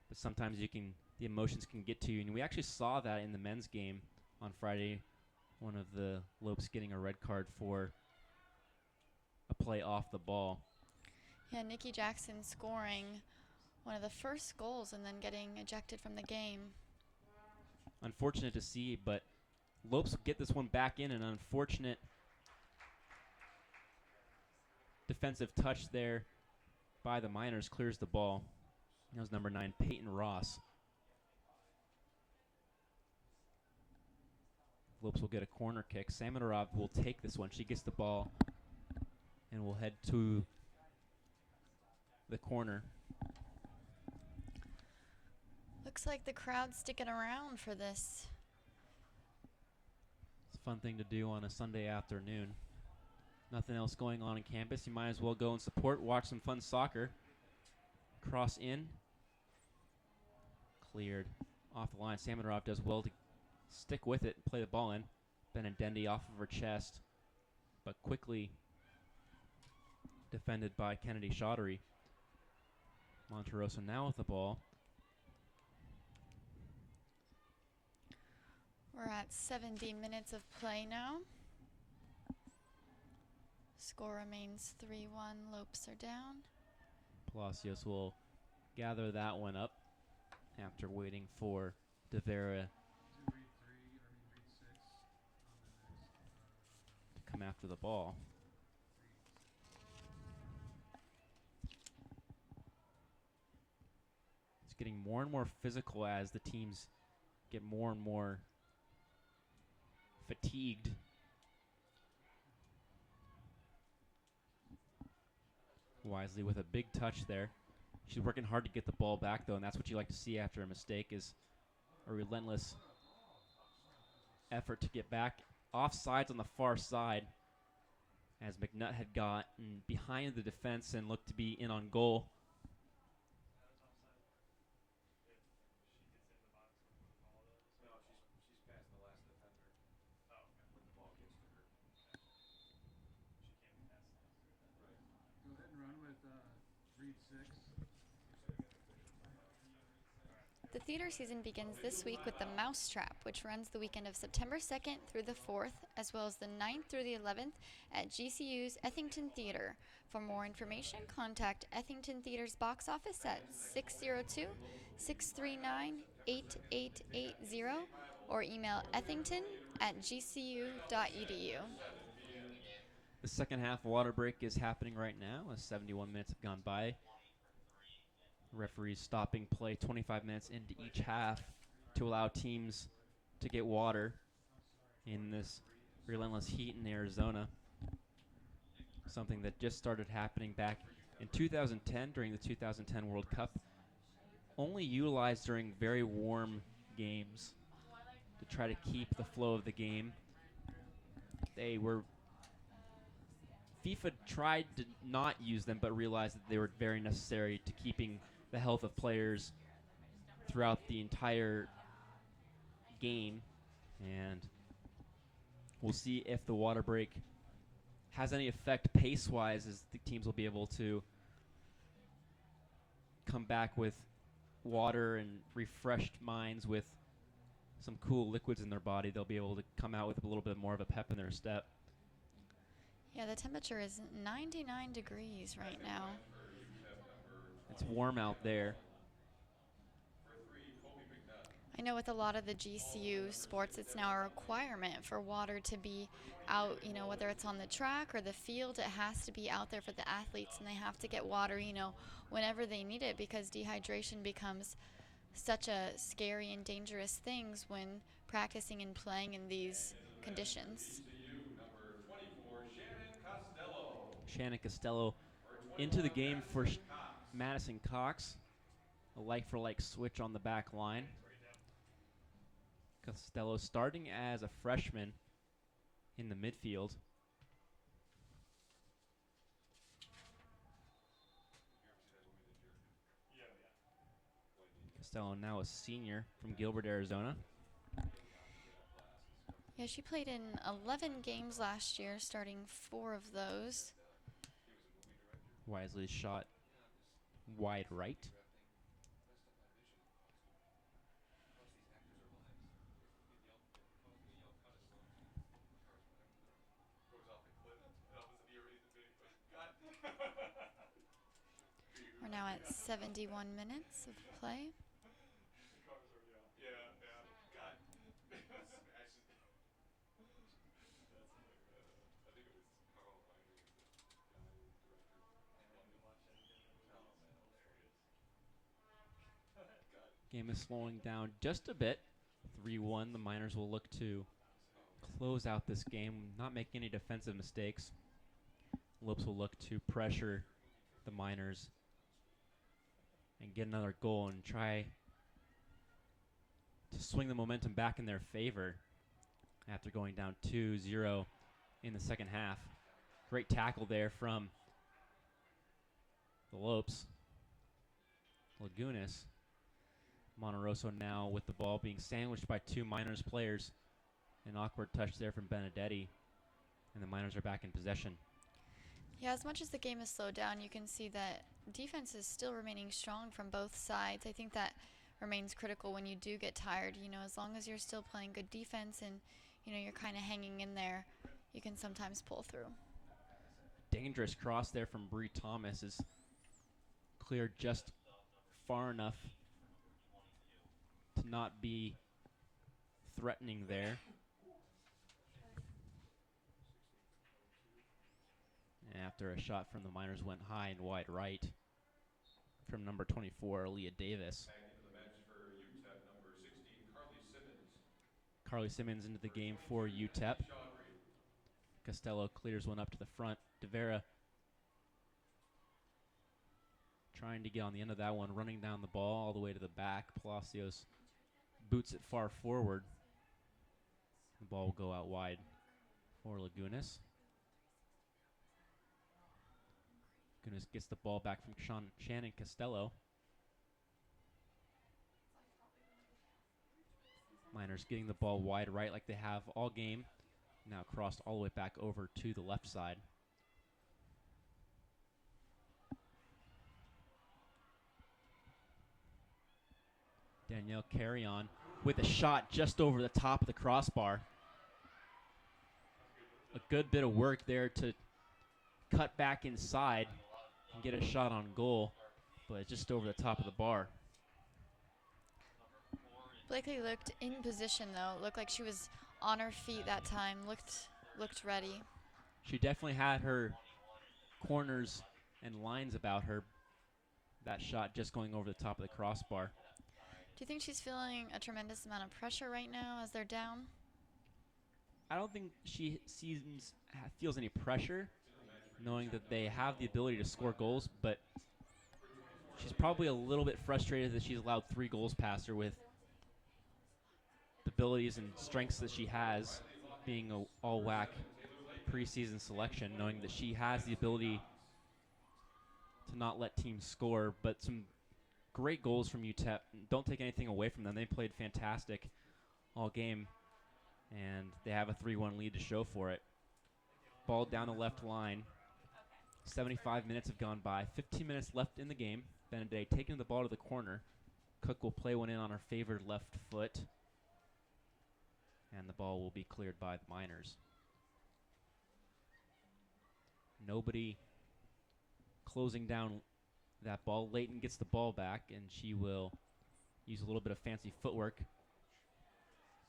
But sometimes the emotions can get to you, and we actually saw that in the men's game on Friday. One of the Lopes getting a red card for a play off the ball. Yeah, Nikki Jackson scoring one of the first goals and then getting ejected from the game. Unfortunate to see, but Lopes get this one back in. An unfortunate defensive touch there by the Miners clears the ball. That was number 9, Peyton Ross. Lopes will get a corner kick. Samanarov will take this one. She gets the ball and will head to the corner. Looks like the crowd's sticking around for this. It's a fun thing to do on a Sunday afternoon. Nothing else going on campus. You might as well go and support, watch some fun soccer. Cross in. Cleared off the line. Samanarov does well to stick with it and play the ball in. Benedendi off of her chest, but quickly defended by Kennedy Chaudhary. Monterosa now with the ball. We're at 70 minutes of play now. Score remains 3-1. Lopes are down. Palacios will gather that one up after waiting for De Vera to come after the ball. It's getting more and more physical as the teams get more and more fatigued. Wisely with a big touch there. She's working hard to get the ball back, though, and that's what you like to see after a mistake, is a relentless effort to get back. Offsides on the far side, as McNutt had gotten behind the defense and looked to be in on goal. The theater season begins this week with the Mousetrap, which runs the weekend of September 2nd through the 4th, as well as the 9th through the 11th at GCU's Ethington Theater. For more information, contact Ethington Theater's box office at 602-639-8880 or email ethington@gcu.edu. The second half water break is happening right now as 71 minutes have gone by. Referees stopping play 25 minutes into each half to allow teams to get water in this relentless heat in Arizona. Something that just started happening back in 2010 during the 2010 World Cup. Only utilized during very warm games to try to keep the flow of the game. FIFA tried to not use them, but realized that they were very necessary to keeping the health of players throughout the entire game. And we'll see if the water break has any effect pace-wise, as the teams will be able to come back with water and refreshed minds with some cool liquids in their body. They'll be able to come out with a little bit more of a pep in their step. Yeah, the temperature is 99 degrees right now. It's warm out there. I know with a lot of the GCU sports, it's now a requirement for water to be out, whether it's on the track or the field, it has to be out there for the athletes, and they have to get water, whenever they need it, because dehydration becomes such a scary and dangerous thing when practicing and playing in these conditions. Shannon Costello into the game for Madison Cox. A like-for-like switch on the back line. Costello starting as a freshman in the midfield. Costello now a senior from Gilbert, Arizona. Yeah, she played in 11 games last year, starting 4 of those. Wisely shot wide right. We're now at 71 minutes of play. Game is slowing down just a bit. 3-1. The Miners will look to close out this game, not make any defensive mistakes. Lopes will look to pressure the Miners and get another goal and try to swing the momentum back in their favor after going down 2-0 in the second half. Great tackle there from the Lopes. Lagunas. Monterosso now with the ball being sandwiched by two Miners players. An awkward touch there from Benedetti. And the Miners are back in possession. Yeah, as much as the game has slowed down, you can see that defense is still remaining strong from both sides. I think that remains critical when you do get tired. You know, as long as you're still playing good defense and, you know, you're kind of hanging in there, you can sometimes pull through. Dangerous cross there from Bree Thomas is cleared just far enough to not be threatening there. And after a shot from the Miners went high and wide right from number 24, Leah Davis. Back into the match for UTEP, number 16, Carly Simmons. Carly Simmons into the game for UTEP. Costello clears one up to the front. DeVera trying to get on the end of that one, running down the ball all the way to the back. Palacios boots it far forward. The ball will go out wide for Lagunas. Lagunas gets the ball back from Shannon Costello. Miners getting the ball wide right like they have all game. Now crossed all the way back over to the left side. Danielle Carrion with a shot just over the top of the crossbar. A good bit of work there to cut back inside and get a shot on goal, but just over the top of the bar. Blakely looked in position, though. Looked like she was on her feet that time. Looked ready. She definitely had her corners and lines about her. That shot just going over the top of the crossbar. Do you think she's feeling a tremendous amount of pressure right now as they're down? I don't think she feels any pressure, knowing that they have the ability to score goals, but she's probably a little bit frustrated that she's allowed 3 goals past her with the abilities and strengths that she has, being an all-WAC preseason selection, knowing that she has the ability to not let teams score, but some great goals from UTEP. Don't take anything away from them. They played fantastic all game, and they have a 3-1 lead to show for it. Ball down the left line. 75 minutes have gone by. 15 minutes left in the game. Benedetti taking the ball to the corner. Cook will play one in on her favored left foot, and the ball will be cleared by the Miners. Nobody closing down that ball. Layton gets the ball back, and she will use a little bit of fancy footwork.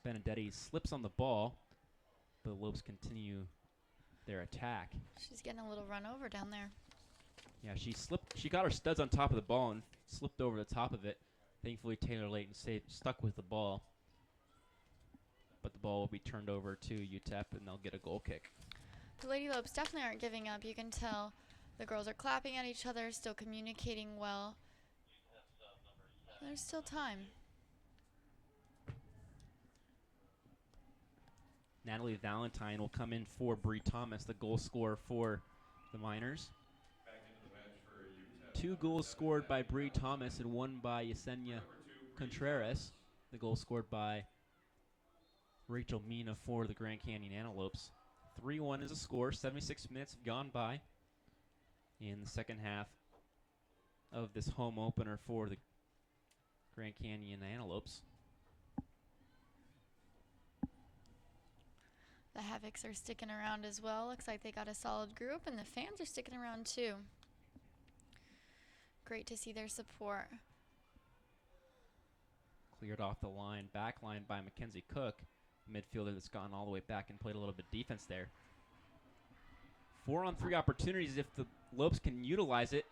Benedetti slips on the ball, but the Lopes continue their attack. She's getting a little run over down there. Yeah, she slipped. She got her studs on top of the ball and slipped over the top of it. Thankfully, Taylor Layton stuck with the ball, but the ball will be turned over to UTEP, and they'll get a goal kick. The Lady Lopes definitely aren't giving up. You can tell the girls are clapping at each other, still communicating well. There's still time. Natalie Valentine will come in for Bree Thomas, the goal scorer for the Miners. Back into the match for UTEP. 2 goals scored by Bree Thomas and 1 by Yesenia Contreras. The goal scored by Rachel Mina for the Grand Canyon Antelopes. 3-1 is a score. 76 minutes have gone by in the second half of this home opener for the Grand Canyon Antelopes. The Havocs are sticking around as well. Looks like they got a solid group, and the fans are sticking around too. Great to see their support. Cleared off the line, back line by Mackenzie Cook, midfielder that's gone all the way back and played a little bit defense there. 4-on-3 opportunities if the Lopes can utilize it.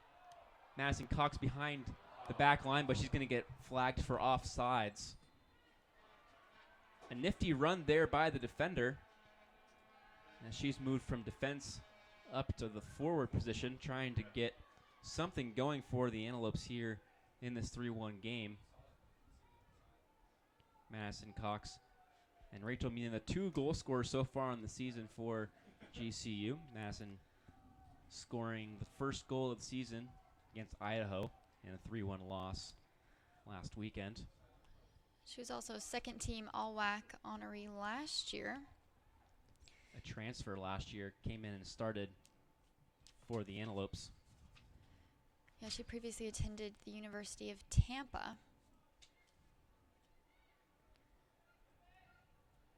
Madison Cox behind the back line, but she's going to get flagged for offsides. A nifty run there by the defender. And she's moved from defense up to the forward position, trying to get something going for the Antelopes here in this 3-1 game. Madison Cox and Rachel Meehan, the 2 goal scorers so far on the season for GCU. Madison scoring the first goal of the season against Idaho in a 3-1 loss last weekend. She was also second team All-WAC honoree last year. A transfer last year, came in and started for the Antelopes. Yeah, she previously attended the University of Tampa.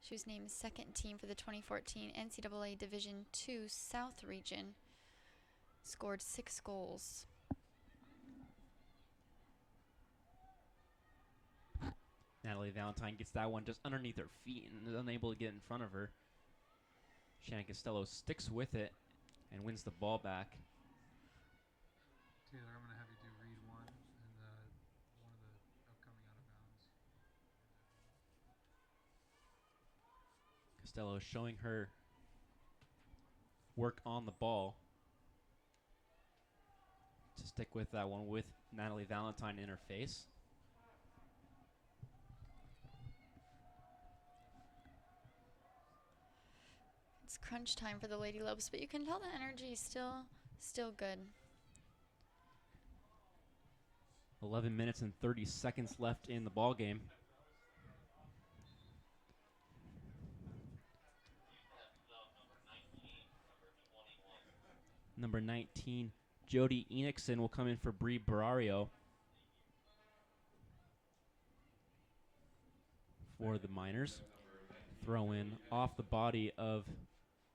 She was named second team for the 2014 NCAA Division II South Region. Scored 6 goals. Natalie Valentine gets that one just underneath her feet and is unable to get in front of her. Shannon Costello sticks with it and wins the ball back. Taylor, I'm going to have you do read 1 and one of the upcoming out of bounds. Costello showing her work on the ball. To stick with that one with Natalie Valentine in her face. It's crunch time for the Lady Lopes, but you can tell the energy is still good. 11 minutes and 30 seconds left in the ball game. Number 19, Jody Enochson will come in for Bree Barario for the Miners. Throw in off the body of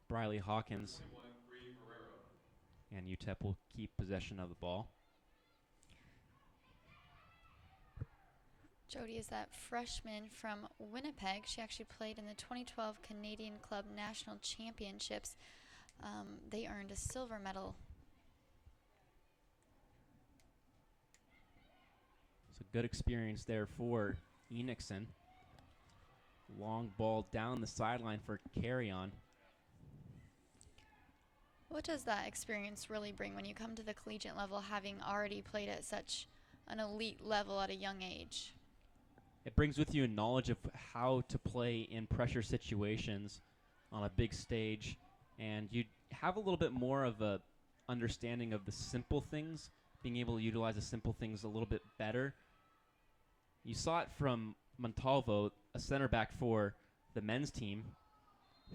Briley Hawkins. And UTEP will keep possession of the ball. Jody is that freshman from Winnipeg. She actually played in the 2012 Canadian Club National Championships. They earned a silver medal. It's a good experience there for Enochson. Long ball down the sideline for carry on. What does that experience really bring when you come to the collegiate level, having already played at such an elite level at a young age? It brings with you a knowledge of how to play in pressure situations on a big stage, and you have a little bit more of a understanding of the simple things, being able to utilize the simple things a little bit better. You saw it from Montalvo, a center back for the men's team,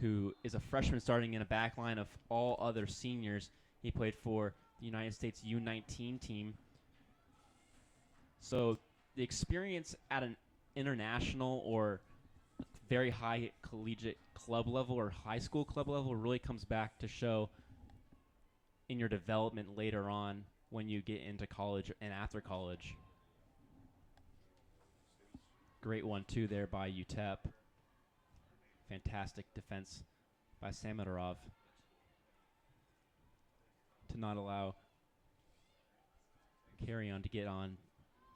who is a freshman starting in a back line of all other seniors. He played for the United States U19 team. So the experience at an international or very high collegiate club level or high school club level really comes back to show in your development later on when you get into college and after college. Great one, too, there by UTEP. Fantastic defense by Samadorov to not allow carry on to get on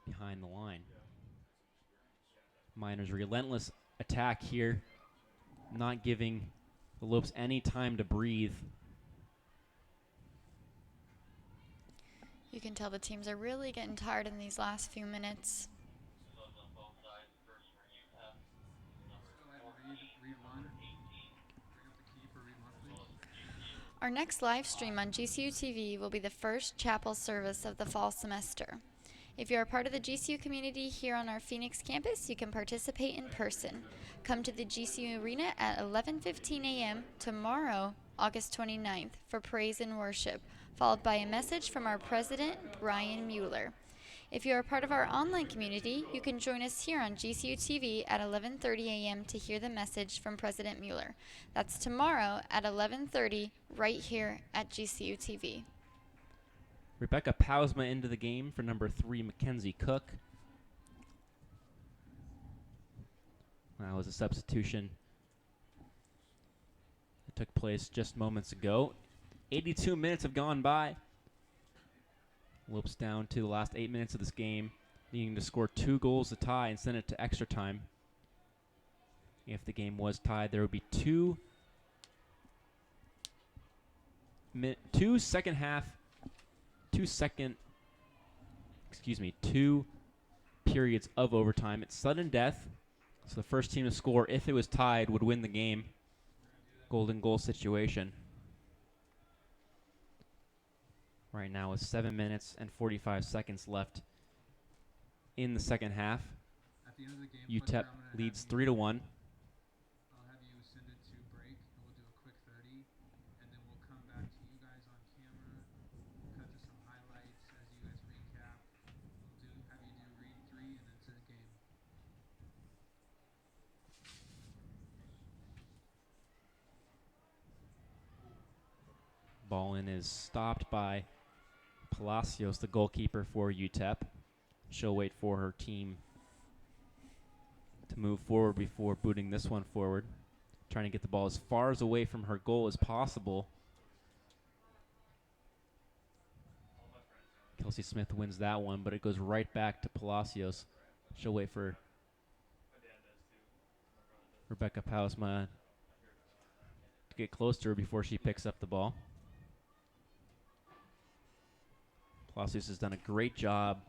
behind the line. Miners' relentless attack here, not giving the Lopes any time to breathe. You can tell the teams are really getting tired in these last few minutes. Read 1. Bring up the keeper, read 1, please. Our next live stream on GCU TV will be the first chapel service of the fall semester. If you are part of the GCU community here on our Phoenix campus, you can participate in person. Come to the GCU Arena at 11:15 a.m. tomorrow, August 29th, for praise and worship, followed by a message from our president, Brian Mueller. If you are part of our online community, you can join us here on GCU TV at 11:30 a.m. to hear the message from President Mueller. That's tomorrow at 11:30 right here at GCU TV. Rebecca Pausma into the game for number 3, Mackenzie Cook. That was a substitution that took place just moments ago. 82 minutes have gone by. Lopes down to the last 8 minutes of this game, needing to score 2 goals to tie and send it to extra time. If the game was tied, there would be two periods of overtime. It's sudden death, so the first team to score, if it was tied, would win the game. Golden goal situation. Right now with 7 minutes and 45 seconds left in the second half. At the end of the game, UTEP Fletcher, I'm gonna leads have 3-1. I'll have you send it to break, and we'll do a quick 30, and then we'll come back to you guys on camera, cut to some highlights as you guys recap. We'll have you do read 3, and then to the game. Ball in is stopped by Palacios, the goalkeeper for UTEP. She'll wait for her team to move forward before booting this one forward. Trying to get the ball as far away from her goal as possible. Kelsey Smith wins that one, but it goes right back to Palacios. She'll wait for Rebecca Pausma to get close to her before she picks up the ball. Palacios has done a great job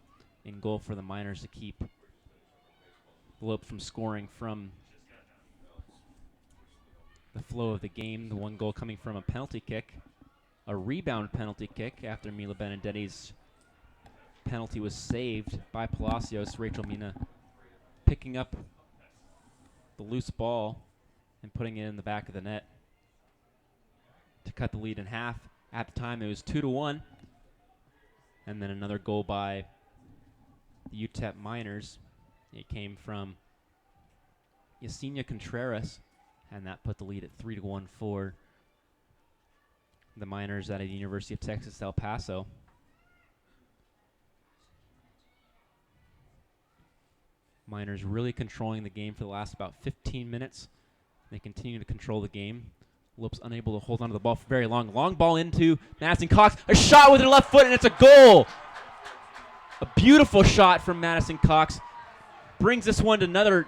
in goal for the Miners to keep the Lopes from scoring from the flow of the game. The one goal coming from a penalty kick, a rebound penalty kick after Mila Benedetti's penalty was saved by Palacios. Rachel Mina picking up the loose ball and putting it in the back of the net to cut the lead in half. At the time, it was 2-1. And then another goal by the UTEP Miners. It came from Yesenia Contreras, and that put the lead at 3-1 for the Miners at the University of Texas, El Paso. Miners really controlling the game for the last about 15 minutes. They continue to control the game. Lopes unable to hold on to the ball for very long. Long ball into Madison Cox. A shot with her left foot, and it's a goal. A beautiful shot from Madison Cox. Brings this one to another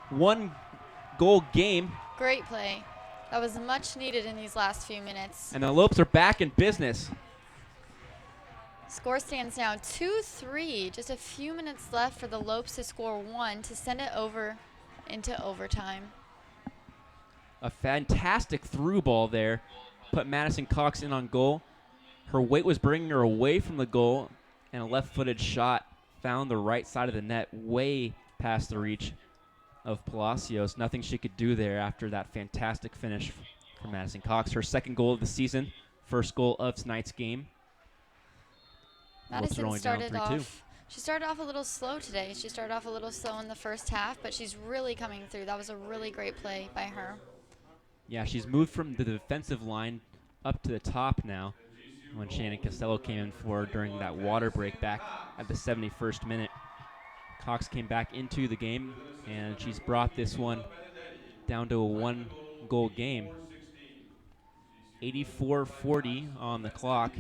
one-goal game. Great play. That was much needed in these last few minutes. And the Lopes are back in business. Score stands now 2-3. Just a few minutes left for the Lopes to score 1 to send it over into overtime. A fantastic through ball there. Put Madison Cox in on goal. Her weight was bringing her away from the goal, and a left-footed shot found the right side of the net way past the reach of Palacios. Nothing she could do there after that fantastic finish from Madison Cox. Her second goal of the season, first goal of tonight's game. Madison started off. She started off a little slow today. She started off a little slow in the first half, but she's really coming through. That was a really great play by her. Yeah, she's moved from the defensive line up to the top now when Shannon Costello came in for her during that water break back at the 71st minute. Cox came back into the game, and she's brought this one down to a one-goal game. 84-40 on the clock,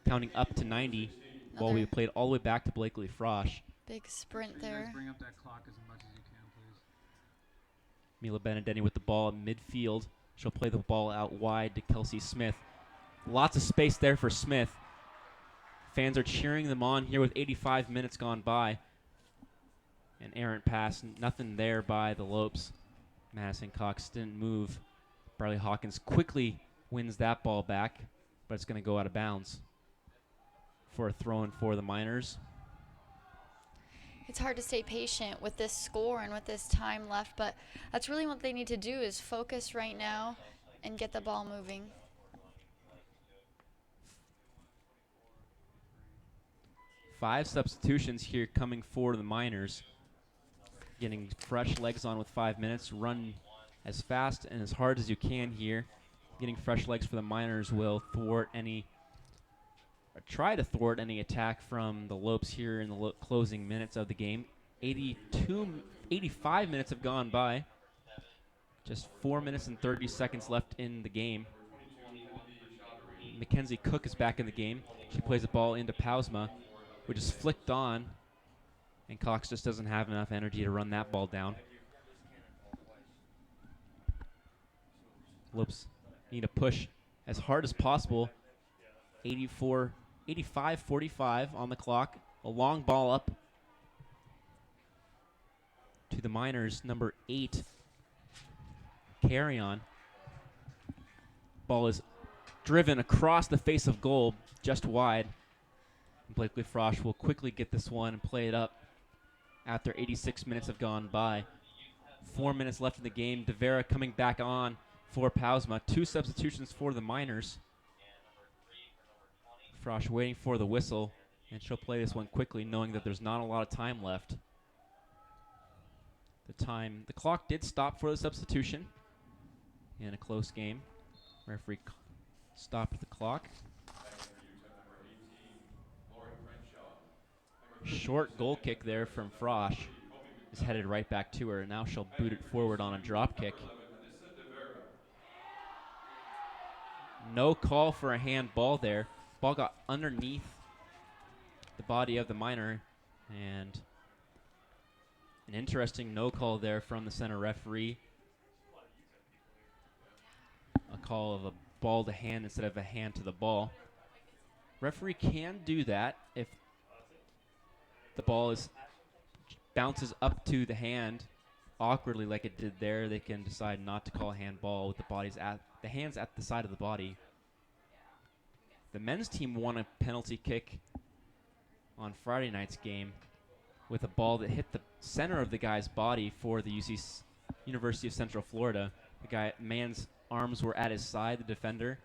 counting up to 90, while we played all the way back to Blakely Frosch. Big sprint You there. guys bring up that clock as much as you can, please. Mila Benedetti with the ball in midfield. She'll play the ball out wide to Kelsey Smith. Lots of space there for Smith. Fans are cheering them on here with 85 minutes gone by. An errant pass, nothing there by the Lopes. Madison Cox didn't move. Bradley Hawkins quickly wins that ball back, but it's going to go out of bounds for a throw-in for the Miners. It's hard to stay patient with this score and with this time left, but that's really what they need to do is focus right now and get the ball moving. Five substitutions here coming for the Miners. Getting fresh legs on with 5 minutes. Run as fast and as hard as you can here. Getting fresh legs for the Miners will try to thwart any attack from the Lopes here in the closing minutes of the game. 85 minutes have gone by. Just 4 minutes and 30 seconds left in the game. Mackenzie Cook is back in the game. She plays the ball into Pausma. which is flicked on, and Cox just doesn't have enough energy to run that ball down. Lopes need to push as hard as possible. 85-45 on the clock. A long ball up to the Miners, number 8, Carry On. Ball is driven across the face of goal, just wide. Blakely Frosch will quickly get this one and play it up after 86 minutes have gone by. 4 minutes left in the game. De Vera coming back on for Pausma. 2 substitutions for the Miners. Frosch waiting for the whistle, and she'll play this one quickly, knowing that there's not a lot of time left. The clock did stop for the substitution in a close game. Referee stopped the clock. Short goal kick there from Frosch is headed right back to her. Now she'll boot it forward on a drop kick. No call for a handball there. Ball got underneath the body of the Miner, and an interesting no call there from the center referee. A call of a ball to hand instead of a hand to the ball. Referee can do that if the ball bounces up to the hand awkwardly like it did there. They can decide not to call a handball with the hands at the side of the body. The men's team won a penalty kick on Friday night's game with a ball that hit the center of the guy's body for the University of Central Florida. The man's arms were at his side, the defender,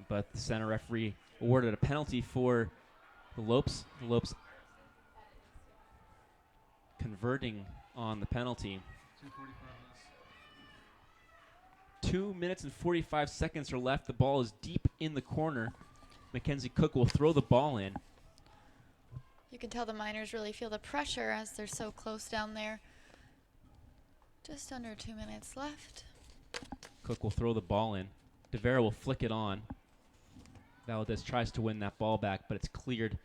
but the center referee awarded a penalty for the Lopes. The Lopes converting on the penalty. 2 minutes and 45 seconds are left. The ball is deep in the corner. Mackenzie Cook will throw the ball in. You can tell the Miners really feel the pressure as they're so close down there. Just under 2 minutes left. Cook will throw the ball in. De Vera will flick it on. Valdez tries to win that ball back, but it's cleared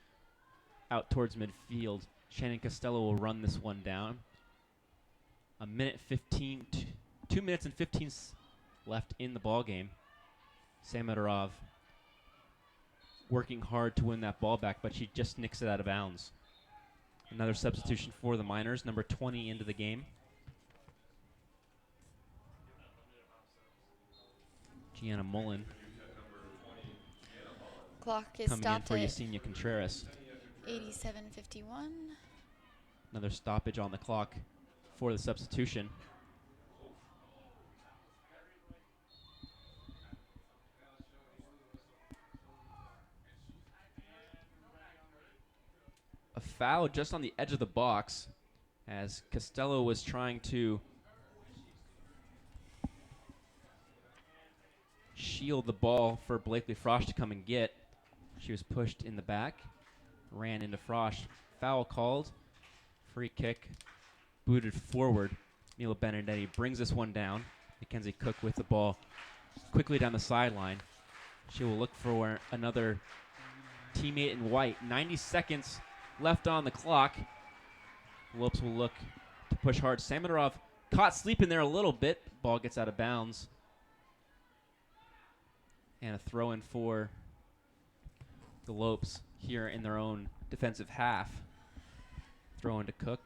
out towards midfield. Shannon Costello will run this one down. 2 minutes and 15 left in the ball game. Samadorov working hard to win that ball back, but she just nicks it out of bounds. Another substitution for the Miners, number 20 into the game. Gianna Mullen Clock is coming in stopped for at Yesenia Contreras. 87:51. Another stoppage on the clock for the substitution. A foul just on the edge of the box as Costello was trying to shield the ball for Blakely Frosch to come and get. She was pushed in the back, ran into Frosch. Foul called, free kick, booted forward. Mila Benedetti brings this one down. Mackenzie Cook with the ball quickly down the sideline. She will look for another teammate in white. 90 seconds left on the clock. Lopes will look to push hard. Samadorov caught sleeping there a little bit. Ball gets out of bounds. And a throw in for the Lopes here in their own defensive half. Throw into Cook.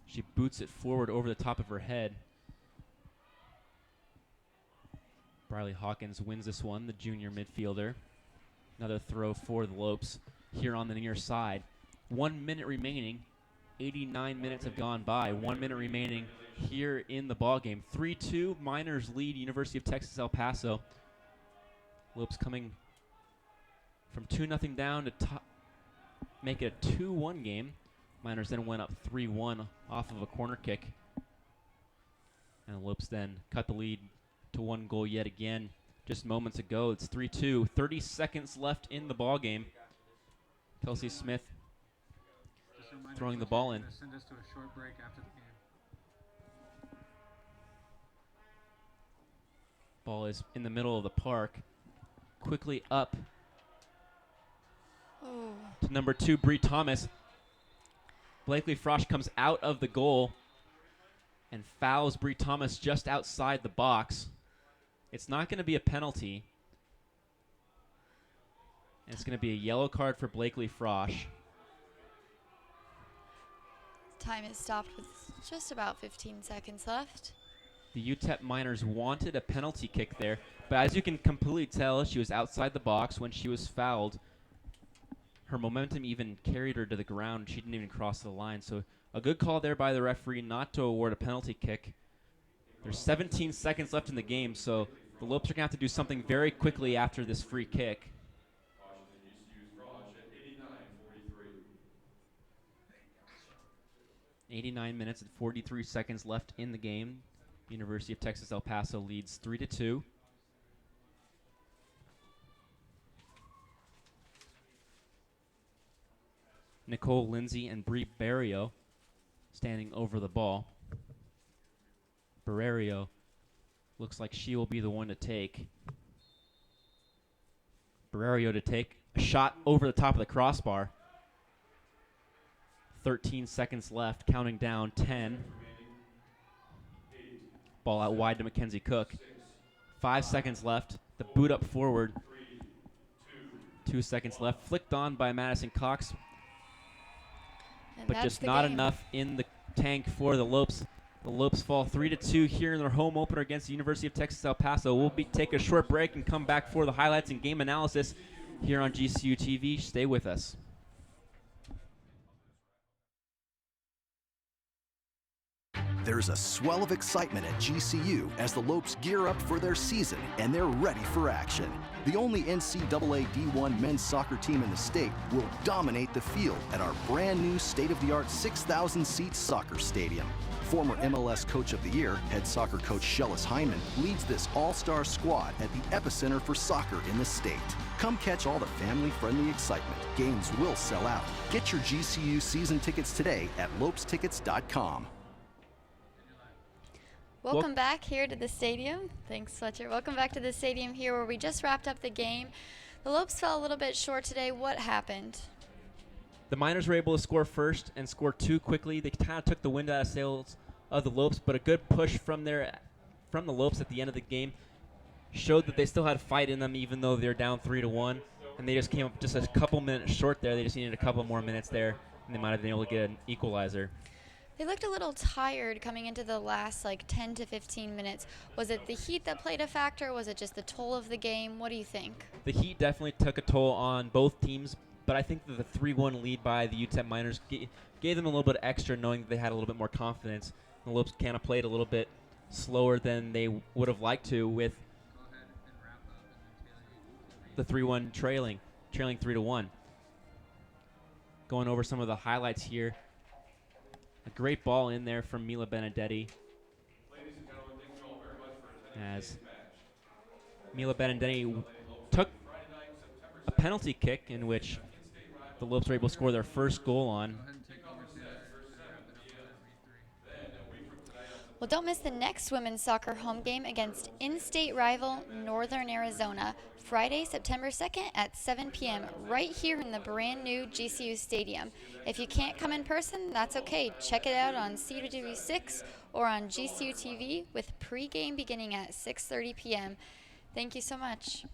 She boots it forward over the top of her head. Briley Hawkins wins this one, the junior midfielder. Another throw for the Lopes here on the near side. 1 minute remaining. 89 minutes have gone by. 1 minute remaining here in the ballgame. 3-2, Miners lead University of Texas El Paso. Lopes coming from 2-0 down to make it a 2-1 game. Miners then went up 3-1 off of a corner kick. And Lopes then cut the lead to 1 goal yet again. Just moments ago, it's 3-2. 30 seconds left in the ball game. Kelsey Smith throwing the ball in. Send us to a short break after the game. Ball is in the middle of the park. Quickly up Ooh. to number 2, Bree Thomas. Blakely Frosch comes out of the goal and fouls Bree Thomas just outside the box. It's not going to be a penalty. And it's going to be a yellow card for Blakely Frosch. Time is stopped with just about 15 seconds left. The UTEP Miners wanted a penalty kick there, but as you can completely tell, she was outside the box when she was fouled. Her momentum even carried her to the ground. She didn't even cross the line. So a good call there by the referee not to award a penalty kick. There's 17 seconds left in the game, so the Lopes are going to have to do something very quickly after this free kick. 89 minutes and 43 seconds left in the game. University of Texas El Paso leads 3-2. Nicole Lindsay and Bree Barrio standing over the ball. Barrio looks like she will be the one to take. Barrio to take a shot over the top of the crossbar. 13 seconds left, counting down 10. Ball out wide to Mackenzie Cook. 5 seconds left. The boot up forward. 2 seconds left. Flicked on by Madison Cox. And But that's just the not game. enough in the tank for the Lopes. The Lopes fall 3-2 here in their home opener against the University of Texas El Paso. We'll take a short break and come back for the highlights and game analysis here on GCU TV. Stay with us. There's a swell of excitement at GCU as the Lopes gear up for their season and they're ready for action. The only NCAA D1 men's soccer team in the state will dominate the field at our brand new state-of-the-art 6,000-seat soccer stadium. Former MLS Coach of the Year, head soccer coach Shellis Hyman, leads this all-star squad at the epicenter for soccer in the state. Come catch all the family-friendly excitement. Games will sell out. Get your GCU season tickets today at lopestickets.com. Welcome back here to the stadium. Thanks, Fletcher. Welcome back to the stadium here where we just wrapped up the game. The Lopes fell a little bit short today. What happened? The Miners were able to score first and score 2 quickly. They kind of took the wind out of sails of the Lopes, but a good push from the Lopes at the end of the game showed that they still had fight in them even though they're down 3-1. And they just came up just a couple minutes short there. They just needed a couple more minutes there, and they might have been able to get an equalizer. They looked a little tired coming into the last 10 to 15 minutes. Was it the heat that played a factor? Was it just the toll of the game? What do you think? The heat definitely took a toll on both teams, but I think that the 3-1 lead by the UTEP Miners gave them a little bit extra, knowing that they had a little bit more confidence. The Lopes kind of played a little bit slower than they would have liked to with the 3-1 trailing 3-1. Going over some of the highlights here. A great ball in there from Mila Benedetti. As Mila Benedetti took a penalty kick in which the Lopes were able to score their first goal on. Well, don't miss the next women's soccer home game against in-state rival Northern Arizona, Friday, September 2nd at 7 p.m. right here in the brand new GCU Stadium. If you can't come in person, that's okay. Check it out on CW6 or on GCU TV with pregame beginning at 6:30 p.m. Thank you so much.